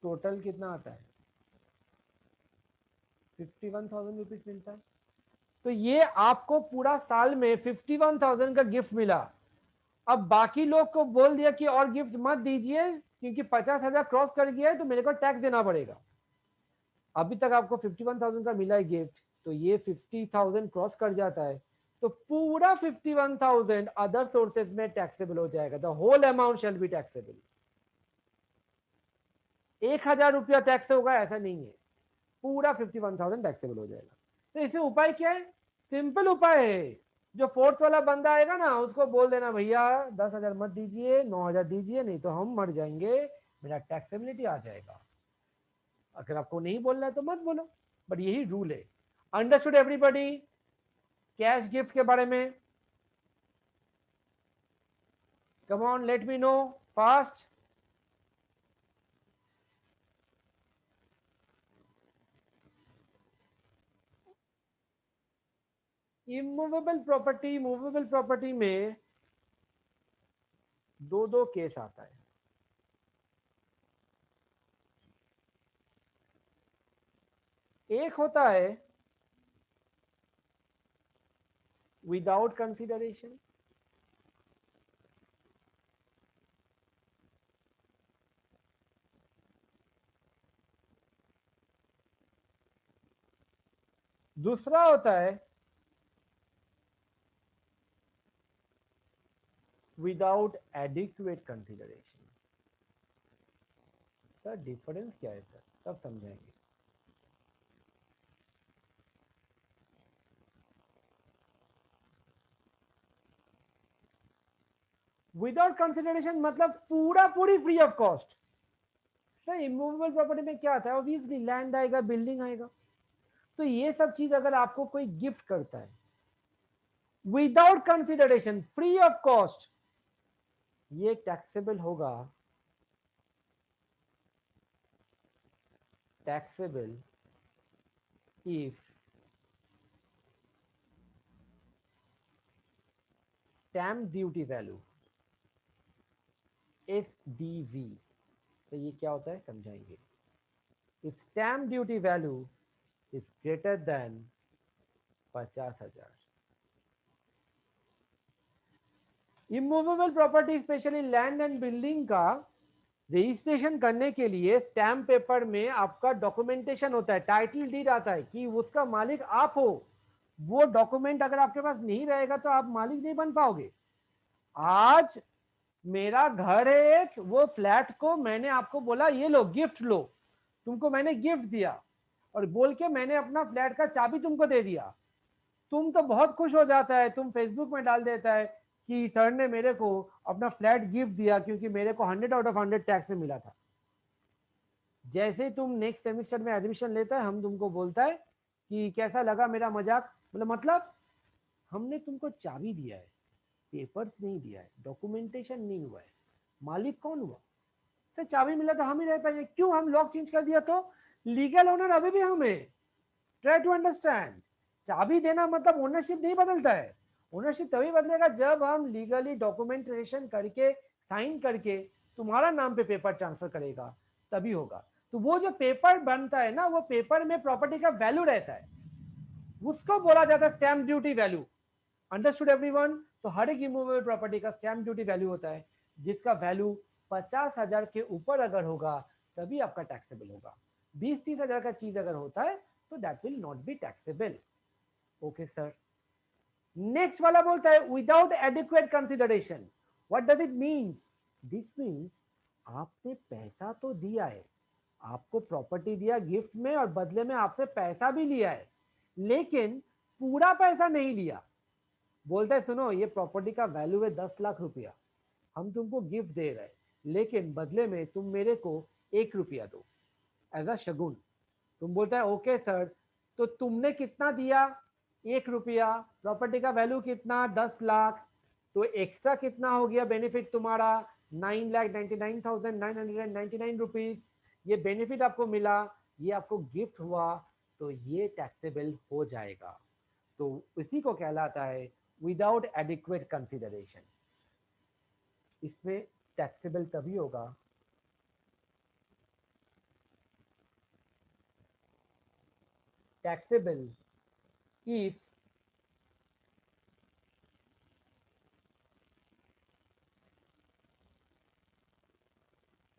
S1: टोटल कितना आता है? 51,000 रुपीज मिलता है। तो ये आपको पूरा साल में 51,000 का गिफ्ट मिला। अब बाकी लोग को बोल दिया कि और गिफ्ट मत दीजिए क्योंकि 50,000 क्रॉस कर गया है तो मेरे को टैक्स देना पड़ेगा। अभी तक आपको 51,000 का मिला है गिफ्ट, तो ये 50,000 क्रॉस कर जाता है तो पूरा 51,000 अदर सोर्सेज में टैक्सेबल हो जाएगा। The whole amount shall be taxable. 1,000 रुपया टैक्स होगा ऐसा नहीं है, पूरा 51,000 टैक्सेबल हो जाएगा। तो इसमें उपाय क्या है? सिंपल उपाय है। जो फोर्थ वाला बंदा आएगा ना उसको बोल देना भैया 10,000 मत दीजिए, 9,000 दीजिए, नहीं तो हम मर जाएंगे, मेरा टैक्सेबिलिटी आ जाएगा। अगर आपको नहीं बोलना है तो मत बोलो, बट यही रूल है। अंडरस्टूड एवरीबॉडी कैश गिफ्ट के बारे में? Come on let me know fast. Immovable property, movable property में दो दो केस आता है। एक होता है विदाउट कंसिडरेशन, दूसरा होता है without adequate consideration. Sir difference क्या है सर, सब समझाएंगे। विदाउट कंसिडरेशन मतलब पूरा पूरी free of cost. Sir immovable property में क्या आता है, ऑब्वियसली लैंड आएगा, बिल्डिंग आएगा। तो ये सब चीज अगर आपको कोई गिफ्ट करता है without consideration, free of cost, ये टैक्सेबल होगा, taxable if stamp duty value, SDV। तो ये क्या होता है समझाएंगे। If stamp duty value is greater than 50,000। Immovable property specially land and building का रजिस्ट्रेशन करने के लिए स्टैम्प पेपर में आपका डॉक्यूमेंटेशन होता है, टाइटल डीड आता है कि उसका मालिक आप हो। वो डॉक्यूमेंट अगर आपके पास नहीं रहेगा तो आप मालिक नहीं बन पाओगे। आज मेरा घर है एक, वो फ्लैट को मैंने आपको बोला ये लो गिफ्ट लो, तुमको मैंने गिफ्ट दिया और बोल के मैंने अपना फ्लैट का चाबी तुमको दे दिया। तुम तो बहुत खुश हो जाता है, तुम फेसबुक में डाल देता है कि सर ने मेरे को अपना फ्लैट गिफ्ट दिया क्योंकि मेरे को 100/100 टैक्स में मिला था। जैसे ही तुम नेक्स्ट सेमेस्टर में एडमिशन लेता है, हम तुमको बोलता है कि कैसा लगा मेरा मजाक, मतलब हमने तुमको चाबी दिया है, पेपर्स नहीं दिया है, डॉक्यूमेंटेशन नहीं हुआ है, मालिक कौन हुआ? सर चाबी मिला तो हम ही रह पाएंगे, क्यों हम लॉक चेंज कर दिया तो लीगल ओनर अभी भी हम है। ट्राई टू अंडरस्टैंड, चाबी देना मतलब ओनरशिप नहीं बदलता है। ओनरशिप तभी बदलेगा जब हम लीगली डॉक्यूमेंटेशन करके साइन करके तुम्हारा नाम पे पेपर ट्रांसफर करेगा, तभी होगा। तो वो जो पेपर बनता है ना, वो पेपर में प्रॉपर्टी का वैल्यू रहता है, उसको बोला जाता है stamp duty value. Understood everyone? तो हर एक इमूवेबल प्रॉपर्टी का स्टैम्प ड्यूटी वैल्यू होता है, जिसका वैल्यू 50,000 के ऊपर अगर होगा तभी आपका टैक्सेबल होगा। 20-30 हजार का चीज अगर होता है तो that will not be taxable. Okay sir. Next वाला बोलता है without adequate consideration. What does it means? This means आपने पैसा तो दिया है, आपको प्रॉपर्टी दिया गिफ्ट में और बदले में आपसे पैसा भी लिया है, लेकिन पूरा पैसा नहीं लिया। बोलता है सुनो ये प्रॉपर्टी का वैल्यू है 10 लाख रुपया, हम तुमको गिफ्ट दे रहे हैं, लेकिन बदले में तुम मेरे को 1 रुपया दो एज अ शगुन। तुम बोलता है ओके सर, तो तुमने कितना दिया? 1 रुपया। प्रॉपर्टी का वैल्यू कितना? 10 लाख। तो एक्स्ट्रा कितना हो गया बेनिफिट तुम्हारा? 9,99,999 रुपीज। ये बेनिफिट आपको मिला, ये आपको गिफ्ट हुआ, तो ये टैक्सेबल हो जाएगा। तो इसी को कहलाता है विदाउट एडिक्वेट कंसिडरेशन। इसमें टैक्सेबल तभी होगा taxable if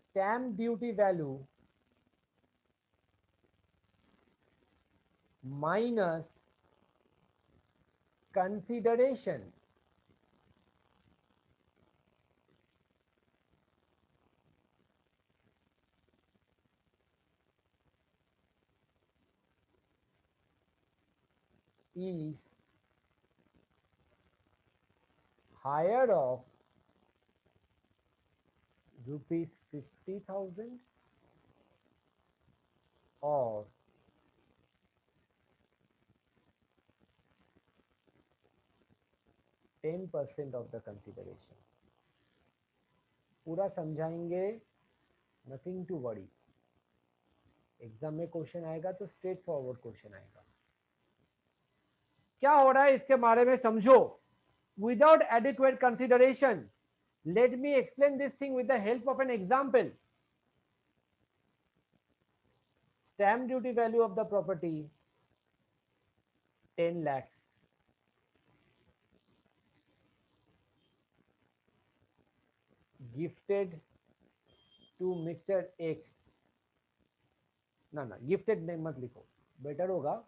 S1: stamp duty value minus consideration is higher of ₹50,000 or 10% of the consideration। पूरा समझाएंगे, नथिंग टू वरी। एग्जाम में क्वेश्चन आएगा तो स्ट्रेट फॉरवर्ड क्वेश्चन आएगा। क्या हो रहा है इसके बारे में समझो। Without adequate consideration, let me explain this thing with the help of an example। Stamp duty value of the property 10 lakhs, gifted to Mr. X। ना गिफ्टेड नहीं मत लिखो, बेटर होगा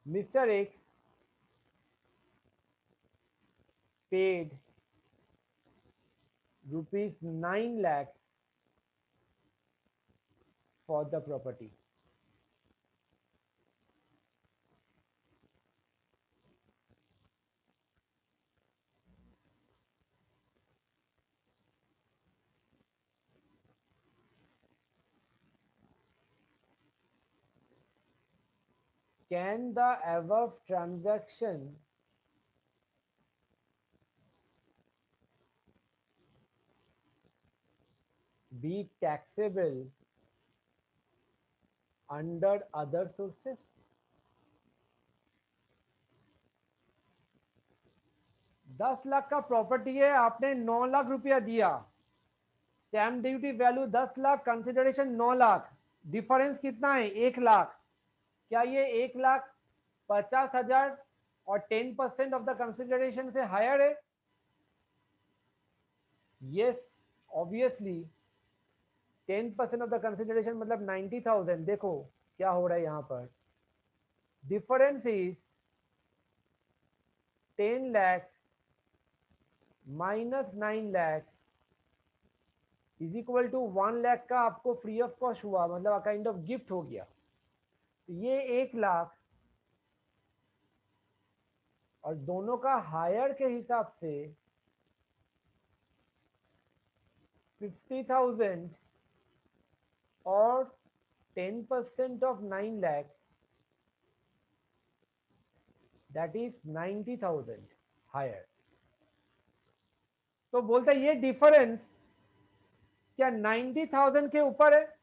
S1: Mr. X paid rupees 9 lakhs for the property. Can the above transaction be taxable under other sources? 10 lakh का प्रॉपर्टी है, आपने 9 लाख रुपया दिया, stamp duty value 10 lakh, consideration 9 lakh, difference कितना है 1 लाख। क्या ये 1,50,000 और 10% ऑफ द कंसिडरेशन से हायर है? Yes, obviously 10% of the consideration मतलब 90,000। देखो क्या हो रहा है यहाँ पर, difference is 10 lakhs minus 9 lakhs is equal to 1 lakh का आपको फ्री ऑफ कॉस्ट हुआ, मतलब काइंड ऑफ गिफ्ट हो गया। तो ये 1 लाख और दोनों का हायर के हिसाब से 50,000 और 10% of 9 lakh that is 90,000 higher. तो बोलते हैं ये डिफरेंस क्या 90,000 के ऊपर है?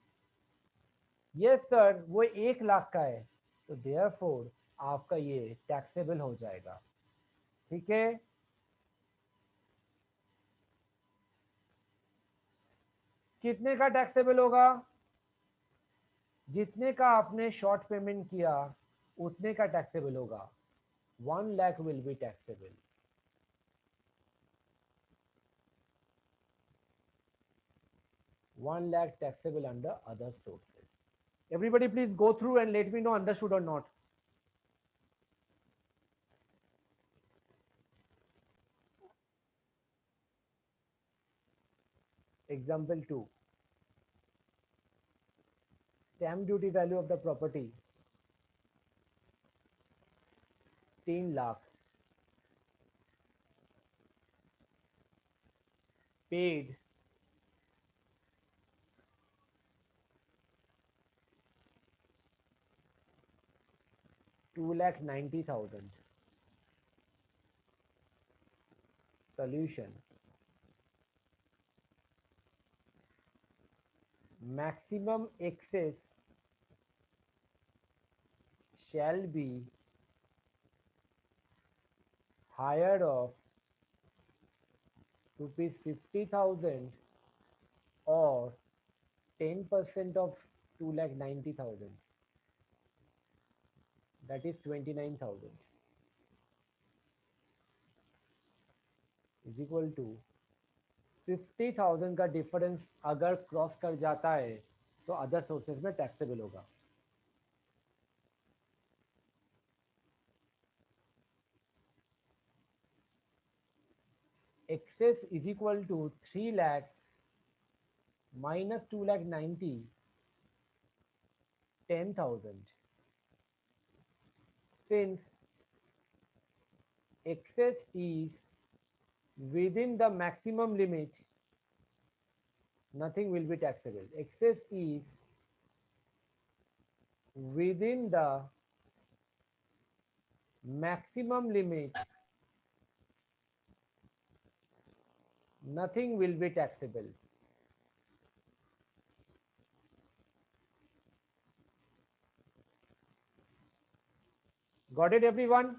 S1: यस सर, वो 1 लाख का है, तो देयरफॉर आपका ये टैक्सेबल हो जाएगा। ठीक है, कितने का टैक्सेबल होगा? जितने का आपने शॉर्ट पेमेंट किया उतने का टैक्सेबल होगा। 1 lakh will be taxable. $1 lakh taxable under other sources. Everybody please go through and let me know understood or not. Example 2. Stamp duty value of the property 3 lakh, paid 2,90,000. Solution: maximum excess shall be higher of rupees 50,000 or 10% of 2,90,000, that is 29,000, is equal to 50,000 का डिफरेंस अगर क्रॉस कर जाता है तो अदर सोर्सेज में टैक्सेबल होगा। Excess is equal to 3 lakhs minus 2,90,000, 10,000. Since excess is within the maximum limit, nothing will be taxable. Excess is within the maximum limit, nothing will be taxable. Got it, everyone?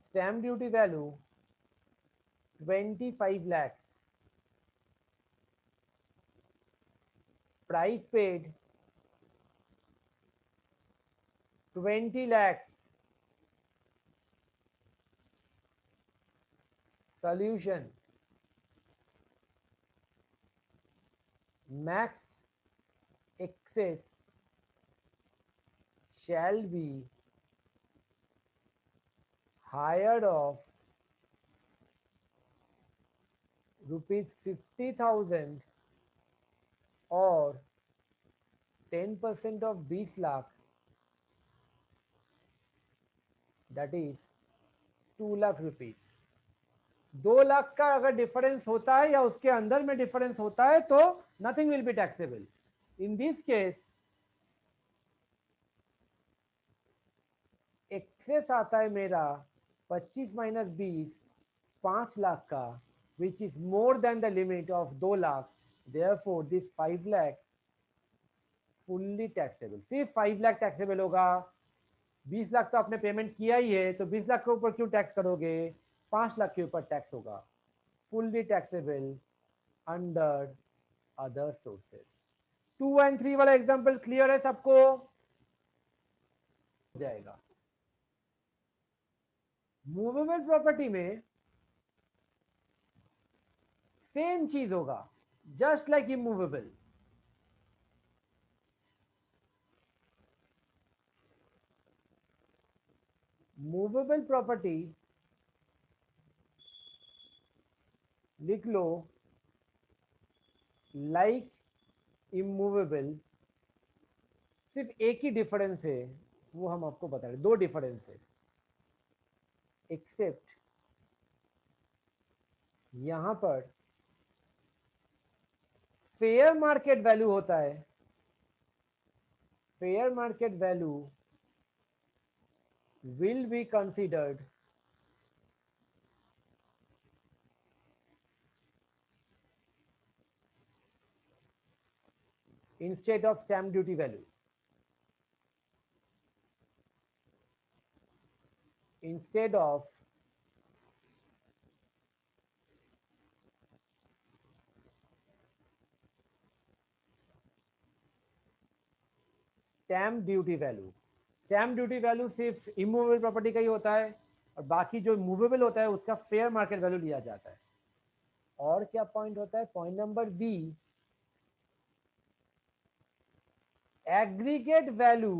S1: Stamp duty value 25 lakhs, price paid 20 lakhs, solution max excess shall be higher of rupees 50,000 और 10% of 20 lakh, that is 2 lakh rupees. 2 lakh का अगर डिफरेंस होता है या उसके अंदर में डिफरेंस होता है तो nothing will be taxable. In this case excess आता है मेरा 25 माइनस 20 5 लाख का, which is more than the limit of 2 lakh, therefore this 5 lakh fully taxable. सिर्फ 5 लाख टैक्सेबल होगा। 20 लाख तो आपने पेमेंट किया ही है, तो 20 लाख के ऊपर क्यों टैक्स करोगे? 5 लाख के ऊपर टैक्स होगा। Fully taxable under other sources. 2 and 3 वाला एग्जांपल क्लियर है सबको? जाएगा। मूवेबल प्रॉपर्टी में सेम चीज होगा, just like immovable. Movable property लिख लो लाइक इमूवेबल, सिर्फ एक ही डिफरेंस है, वो हम आपको बता रहे। 2 डिफरेंस है, एक्सेप्ट यहां पर फेयर मार्केट वैल्यू होता है। Fair market value will be considered instead of stamp duty value. Instead of stamp duty value. Stamp duty value सिर्फ इमूवेबल प्रॉपर्टी का ही होता है, और बाकी जो मूवेबल होता है उसका फेयर मार्केट वैल्यू लिया जाता है। और क्या पॉइंट होता है? Point number B, aggregate value,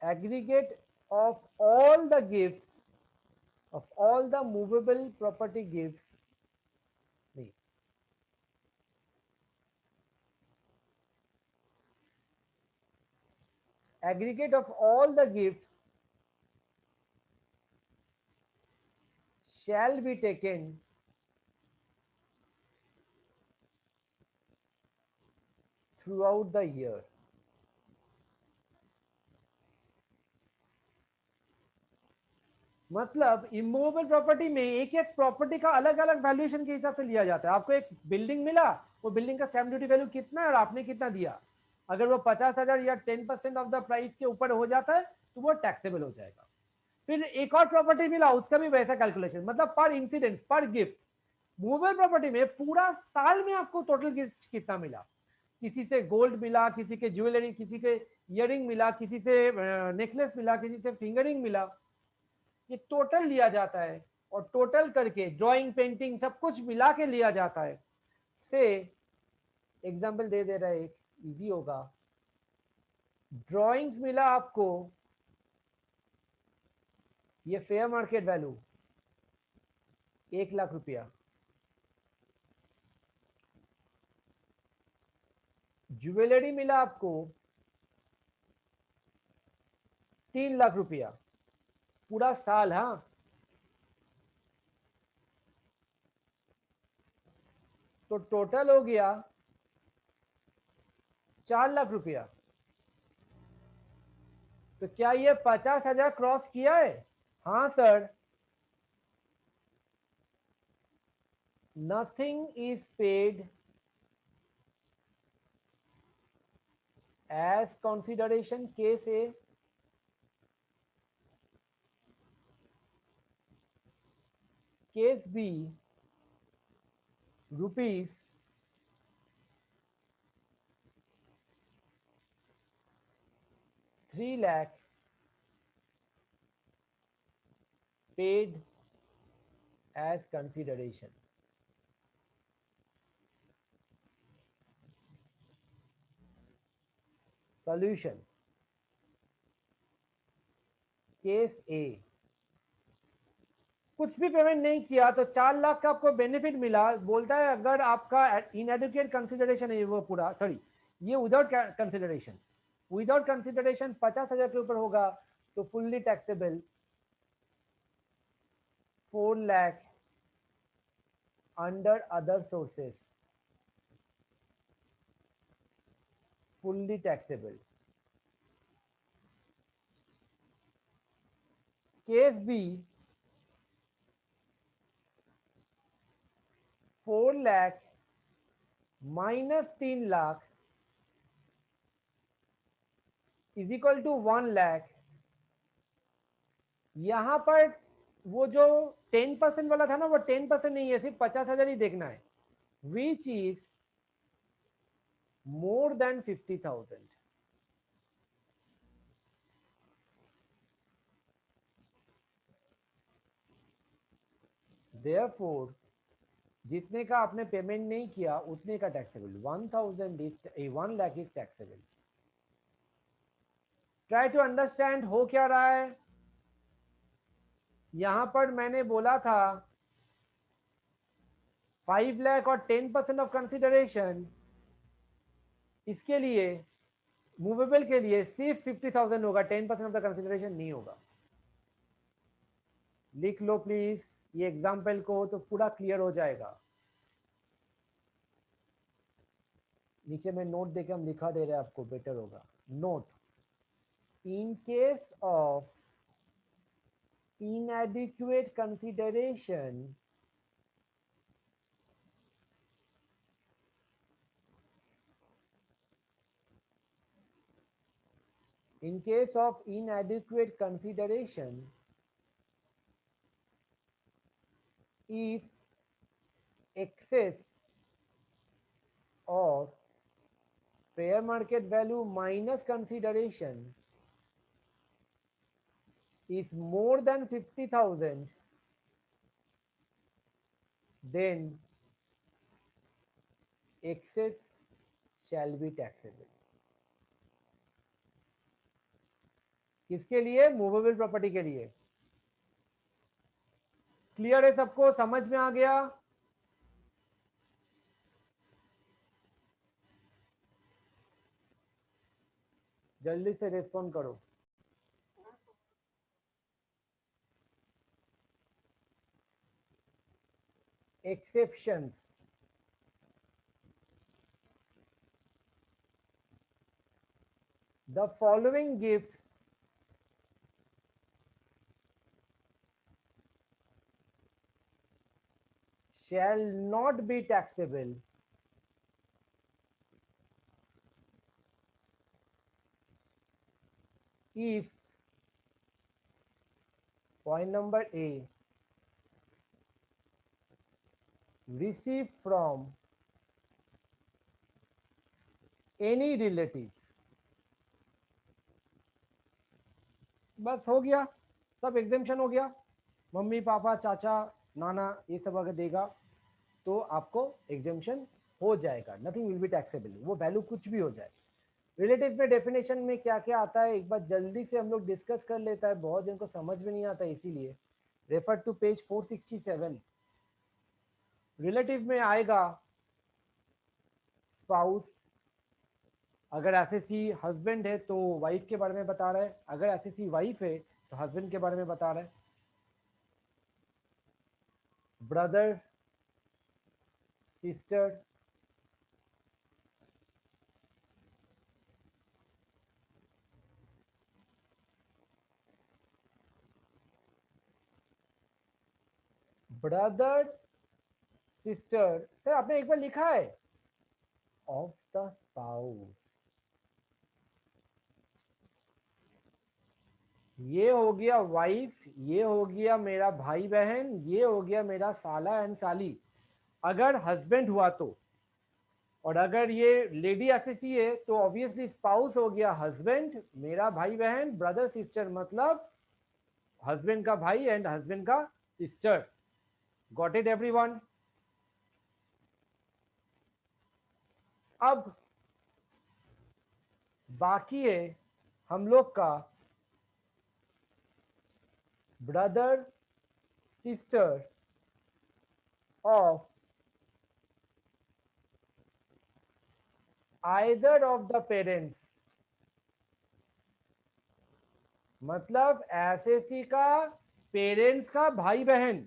S1: aggregate of all the gifts, of all the movable property gifts, नहीं, aggregate of all the gifts shall be taken throughout the year. मतलब इमूवेबल प्रॉपर्टी में एक एक प्रॉपर्टी का अलग अलग वैल्यूएशन के हिसाब से लिया जाता है। आपको एक बिल्डिंग मिला, वो बिल्डिंग का स्टैम्प ड्यूटी वैल्यू कितना है और आपने कितना दिया, अगर वो 50,000 या 10% ऑफ द प्राइस के ऊपर हो जाता है तो वो टैक्सेबल हो जाएगा। फिर एक और प्रॉपर्टी मिला, उसका भी वैसा कैलकुलेशन, मतलब पर इंसिडेंस, पर गिफ्ट। मूवेबल प्रॉपर्टी में पूरा साल में आपको टोटल गिफ्ट कितना मिला, किसी से गोल्ड मिला, किसी के ज्वेलरी, किसी के इयररिंग मिला, किसी से नेकलेस मिला, किसी से फिंगरिंग मिला, ये टोटल लिया जाता है। और टोटल करके ड्राइंग, पेंटिंग सब कुछ मिला के लिया जाता है। से एग्जांपल दे दे रहा है, एक इजी होगा। ड्राइंग्स मिला आपको, ये फेयर मार्केट वैल्यू 1 लाख रुपया। ज्वेलरी मिला आपको 3 लाख रुपया, पूरा साल। हाँ, तो टोटल हो गया 4 लाख रुपया। तो क्या ये 50,000 क्रॉस किया है? हाँ sir. Nothing is paid as consideration case A. Case B, rupees 3 lakh paid as consideration. Solution. Case A, कुछ भी पेमेंट नहीं किया तो 4 लाख का आपको बेनिफिट मिला, बोलता है अगर आपका इनएडुकेट कंसिडरेशन है वो पूरा, सॉरी ये विदाउट कंसिडरेशन, विदाउट कंसिडरेशन 50,000 के ऊपर होगा तो fully taxable 4 lakh under other sources, fully taxable. Case B 4 lakh minus 3 lakh is equal to 1 lakh. यहां पर वो जो 10% वाला था ना, वो 10% नहीं है, सिर्फ 50,000 ही देखना है. विच इज मोर देन 50,000. Therefore, जितने का आपने पेमेंट नहीं किया उतने का taxable. 1 lakh is taxable. Try to understand हो क्या रहा है. यहां पर मैंने बोला था 5 लाख और 10% ऑफ कंसिडरेशन, इसके लिए मूवेबल के लिए सिर्फ 50,000 होगा, 10% ऑफ द कंसिडरेशन नहीं होगा. लिख लो प्लीज ये एग्जाम्पल को, तो पूरा क्लियर हो जाएगा. नीचे में नोट देके हम लिखा दे रहे हैं आपको, बेटर होगा. Note, in case of inadequate consideration, in case of inadequate consideration, if excess or fair market value minus consideration is more than 50,000, then excess shall be taxable. किसके लिए? मूवेबल प्रॉपर्टी के लिए. क्लियर है सबको? समझ में आ गया? जल्दी से रिस्पॉन्ड करो. Exceptions. The following gifts shall not be taxable if, point number A, received from any relatives. बस हो गया, सब एग्जेम्पशन हो गया. मम्मी पापा चाचा नाना ये सब अगर देगा तो आपको एग्जेम्पशन हो जाएगा. नथिंग विल बी टैक्सेबल, वो वैल्यू कुछ भी हो जाए. रिलेटिव में डेफिनेशन में क्या क्या आता है एक बार जल्दी से हम लोग डिस्कस कर लेता है, बहुत जन को समझ में नहीं आता, इसीलिए रेफर टू पेज 467. रिलेटिव में आएगा स्पाउस, अगर एसएससी हस्बैंड है तो वाइफ के बारे में बता रहा है, अगर एसएससी वाइफ है तो हस्बैंड के बारे में बता रहा है. Brother, sister, brother sister. Sir आपने एक बार लिखा है ऑफ द स्पाउस. ये हो गया वाइफ, ये हो गया मेरा भाई बहन, ये हो गया मेरा साला एंड साली, अगर हस्बैंड हुआ तो. और अगर ये लेडी एसएससी है तो ऑब्वियसली स्पाउस हो गया हस्बैंड, मेरा भाई बहन, ब्रदर सिस्टर मतलब हस्बैंड का भाई एंड हस्बैंड का सिस्टर. Got it everyone? अब बाकी है हम लोग का brother sister of either of the parents, मतलब एसएससी का पेरेंट्स का भाई बहन।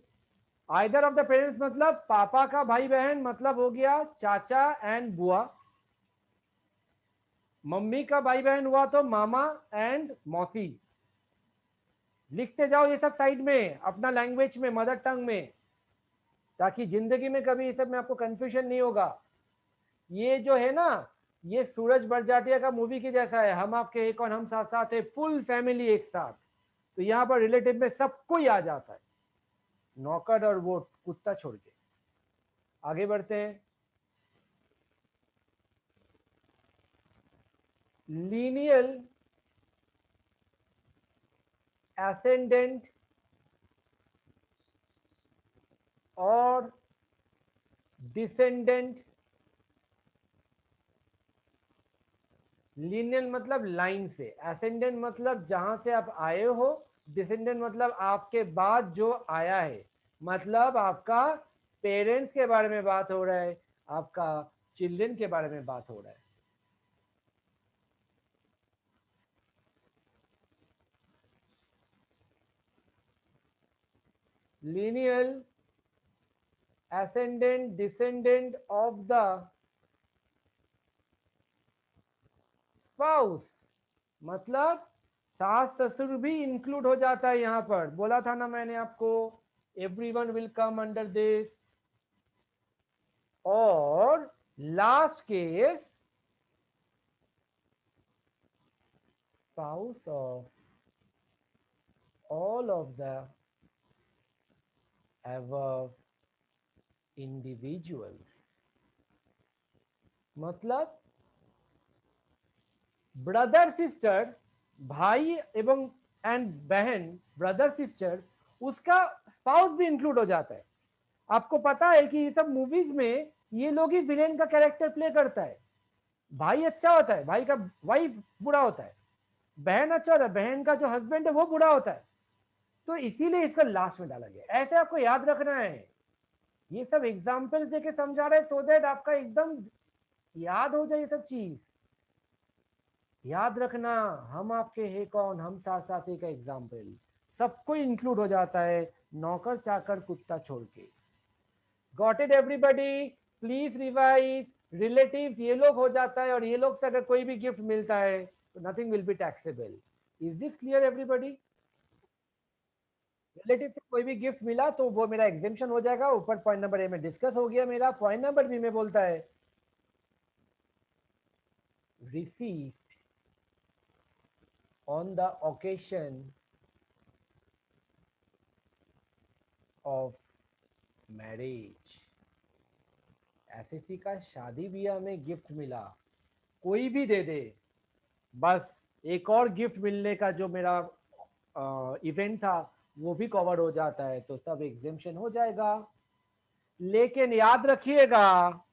S1: आइदर ऑफ द पेरेंट्स मतलब पापा का भाई बहन, मतलब हो गया चाचा एंड बुआ। मम्मी का भाई बहन हुआ तो मामा एंड मौसी। लिखते जाओ ये सब साइड में अपना लैंग्वेज में, मदर टंग में, ताकि जिंदगी में कभी ये सब में आपको कंफ्यूजन नहीं होगा। ये जो है ना, ये सूरज बड़जाटिया का मूवी के जैसा है, हम आपके एक और हम साथ साथ है, फुल फैमिली एक साथ। तो यहाँ पर रिलेटिव में सब कोई आ जाता है, नौकर और वो कुत्ता छोड़ के। आगे बढ़ते हैं। लीनियल एसेंडेंट और डिसेंडेंट। लीनियल मतलब लाइन से, एसेंडेंट मतलब जहां से आप आए हो, डिसेंडेंट मतलब आपके बाद जो आया है, मतलब आपका पेरेंट्स के बारे में बात हो रहा है, आपका चिल्ड्रन के बारे में बात हो रहा है। Lineal ascendant descendant of the spouse, मतलब सास ससुर भी इंक्लूड हो जाता है यहां पर। बोला था ना मैंने आपको, everyone will come under this. और last case, spouse of all of the above individuals, मतलब ब्रदर सिस्टर, भाई एवं एंड बहन, ब्रदर सिस्टर, उसका स्पाउस भी इंक्लूड हो जाता है। आपको पता है कि ये सब मूवीज में ये लोग ही विलेन का कैरेक्टर प्ले करता है। भाई अच्छा होता है, भाई का वाइफ बुरा होता है, बहन अच्छा होता है, बहन का जो हस्बैंड है वो बुरा होता है। तो इसीलिए इसको लास्ट में डाला गया, ऐसे आपको याद रखना है। ये सब एग्जाम्पल्स देके समझा रहे सो दैट आपका एकदम याद हो जाए ये सब चीज। याद रखना, हम आपके है कौन, हम साथ साथी का एग्जाम्पल, सबको इंक्लूड हो जाता है, नौकर चाकर कुत्ता छोड़ के। Got it everybody? Please revise. Relatives ये लोग हो जाता है, और ये लोग से अगर कोई भी गिफ्ट मिलता है तो nothing will be taxable. Is this clear everybody? Relative से कोई भी गिफ्ट मिला तो वो मेरा एग्जेम्पशन हो जाएगा। ऊपर पॉइंट नंबर ए में डिस्कस हो गया मेरा। पॉइंट नंबर बी में बोलता है received on the occasion of marriage. SSC का शादी ब्याह में गिफ्ट मिला, कोई भी दे दे, बस एक और गिफ्ट मिलने का जो मेरा इवेंट था वो भी कवर हो जाता है, तो सब एग्जेम्पशन हो जाएगा। लेकिन याद रखिएगा,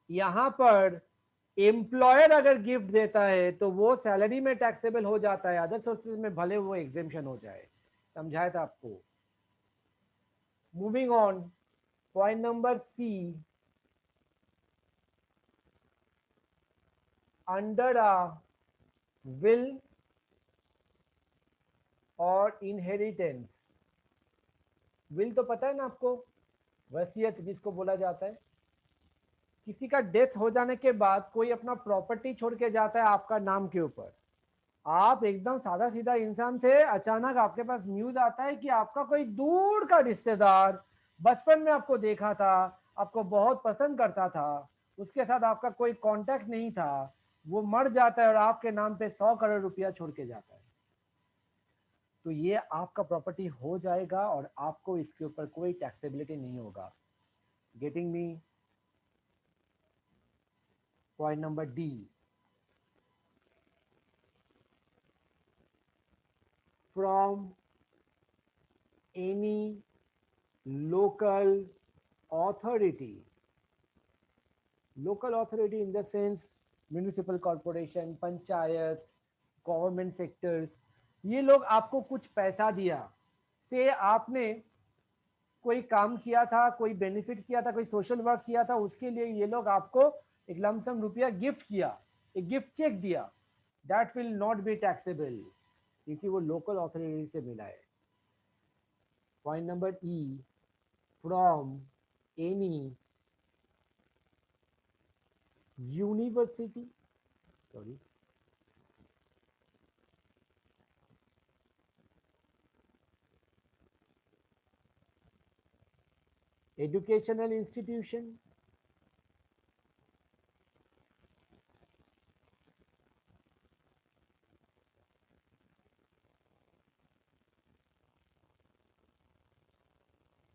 S1: यहां पर एम्प्लॉयर अगर गिफ्ट देता है तो वो सैलरी में टैक्सेबल हो जाता है, अदर सोर्सेज में भले वो एग्जेम्पशन हो जाए। समझाया था आपको। Moving on, point number C, under a will और इनहेरिटेंस। विल तो पता है ना आपको, वसीयत जिसको बोला जाता है। किसी का डेथ हो जाने के बाद कोई अपना प्रॉपर्टी छोड़ के जाता है आपका नाम के ऊपर। आप एकदम सादा सीधा इंसान थे, अचानक आपके पास न्यूज आता है कि आपका कोई दूर का रिश्तेदार, बचपन में आपको देखा था, आपको बहुत पसंद करता था, उसके साथ आपका कोई कांटेक्ट नहीं था, वो मर जाता है और आपके नाम पे 100 करोड़ रुपया छोड़ के जाता है। तो ये आपका प्रॉपर्टी हो जाएगा और आपको इसके ऊपर कोई टैक्सेबिलिटी नहीं होगा। Getting me? Point number D, from any local authority, local authority in the sense municipal corporation, panchayat, government sectors, ये लोग आपको कुछ पैसा दिया, से आपने कोई काम किया था, कोई बेनिफिट किया था, कोई सोशल वर्क किया था, उसके लिए ये लोग आपको एक लमसम रुपया गिफ्ट किया, एक गिफ्ट चेक दिया, that will not be taxable क्योंकि वो लोकल अथॉरिटी से मिला है. Point number E, from any university, sorry, educational institution,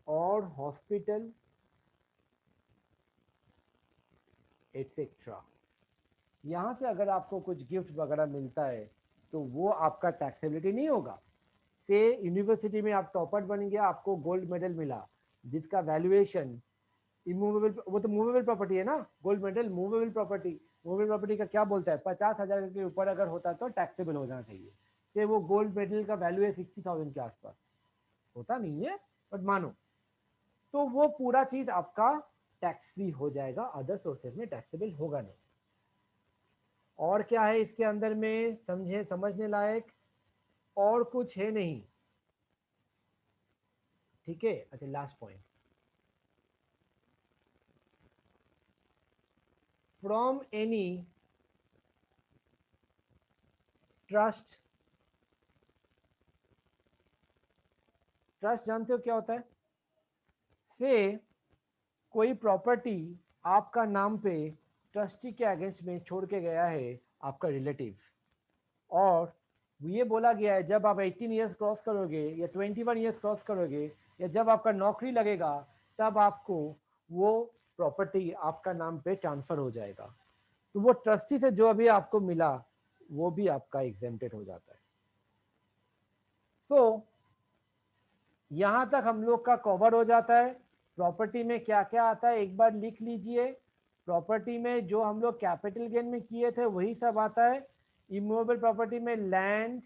S1: और हॉस्पिटल, एटसेट्रा. यहाँ से अगर आपको कुछ गिफ्ट वगैरह मिलता है तो वो आपका टैक्सेबिलिटी नहीं होगा. से यूनिवर्सिटी में आप टॉपर बन गया, आपको गोल्ड मेडल मिला जिसका वैल्यूएशन इमूवेबल, वो तो मूवेबल प्रॉपर्टी है ना, gold medal movable property. Movable property का क्या बोलता है, 50,000 के ऊपर अगर होता तो टैक्सेबल हो जाना चाहिए. से वो गोल्ड मेडल का वैल्यू है 60,000 के आसपास, होता नहीं है बट मानो, तो वो पूरा चीज आपका टैक्स फ्री हो जाएगा, अदर सोर्सेज में टैक्सेबल होगा नहीं. और क्या है इसके अंदर में समझे, समझने लायक और कुछ है नहीं. ठीक है, अच्छा last point, from any trust. Trust जानते हो क्या होता है, से कोई प्रॉपर्टी आपका नाम पे ट्रस्टी के अगेंस्ट में छोड़ के गया है आपका रिलेटिव, और ये बोला गया है जब आप 18 ईयर्स क्रॉस करोगे या 21 ईयर्स क्रॉस करोगे या जब आपका नौकरी लगेगा तब आपको वो प्रॉपर्टी आपका नाम पे ट्रांसफर हो जाएगा. तो वो ट्रस्टी से जो अभी आपको मिला वो भी आपका एग्जेम्प्टेड हो जाता है. सो यहाँ तक हम लोग का कवर हो जाता है. प्रॉपर्टी में क्या क्या आता है एक बार लिख लीजिए. प्रॉपर्टी में जो हम लोग कैपिटल गेन में किए थे वही सब आता है. इमूवेबल प्रॉपर्टी में लैंड,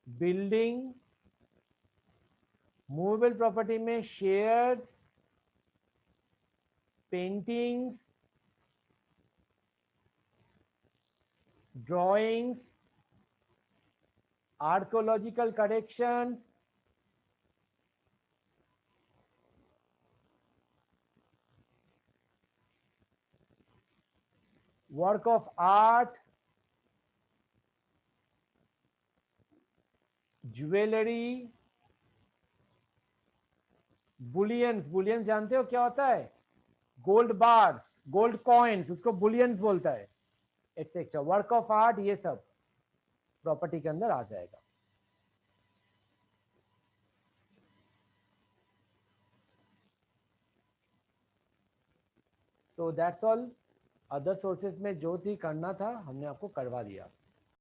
S1: बिल्डिंग, मूवेबल प्रॉपर्टी में shares, paintings, drawings, archaeological corrections, work of art, jewellery, bullions. Bullions जानते हो क्या होता है, गोल्ड बार्स, गोल्ड कॉइन्स, उसको बुलियंस बोलता है, एक्सेट्रा. वर्क ऑफ आर्ट, ये सब प्रॉपर्टी के अंदर आ जाएगा. So that's all. Other sources में जो थी करना था हमने आपको करवा दिया.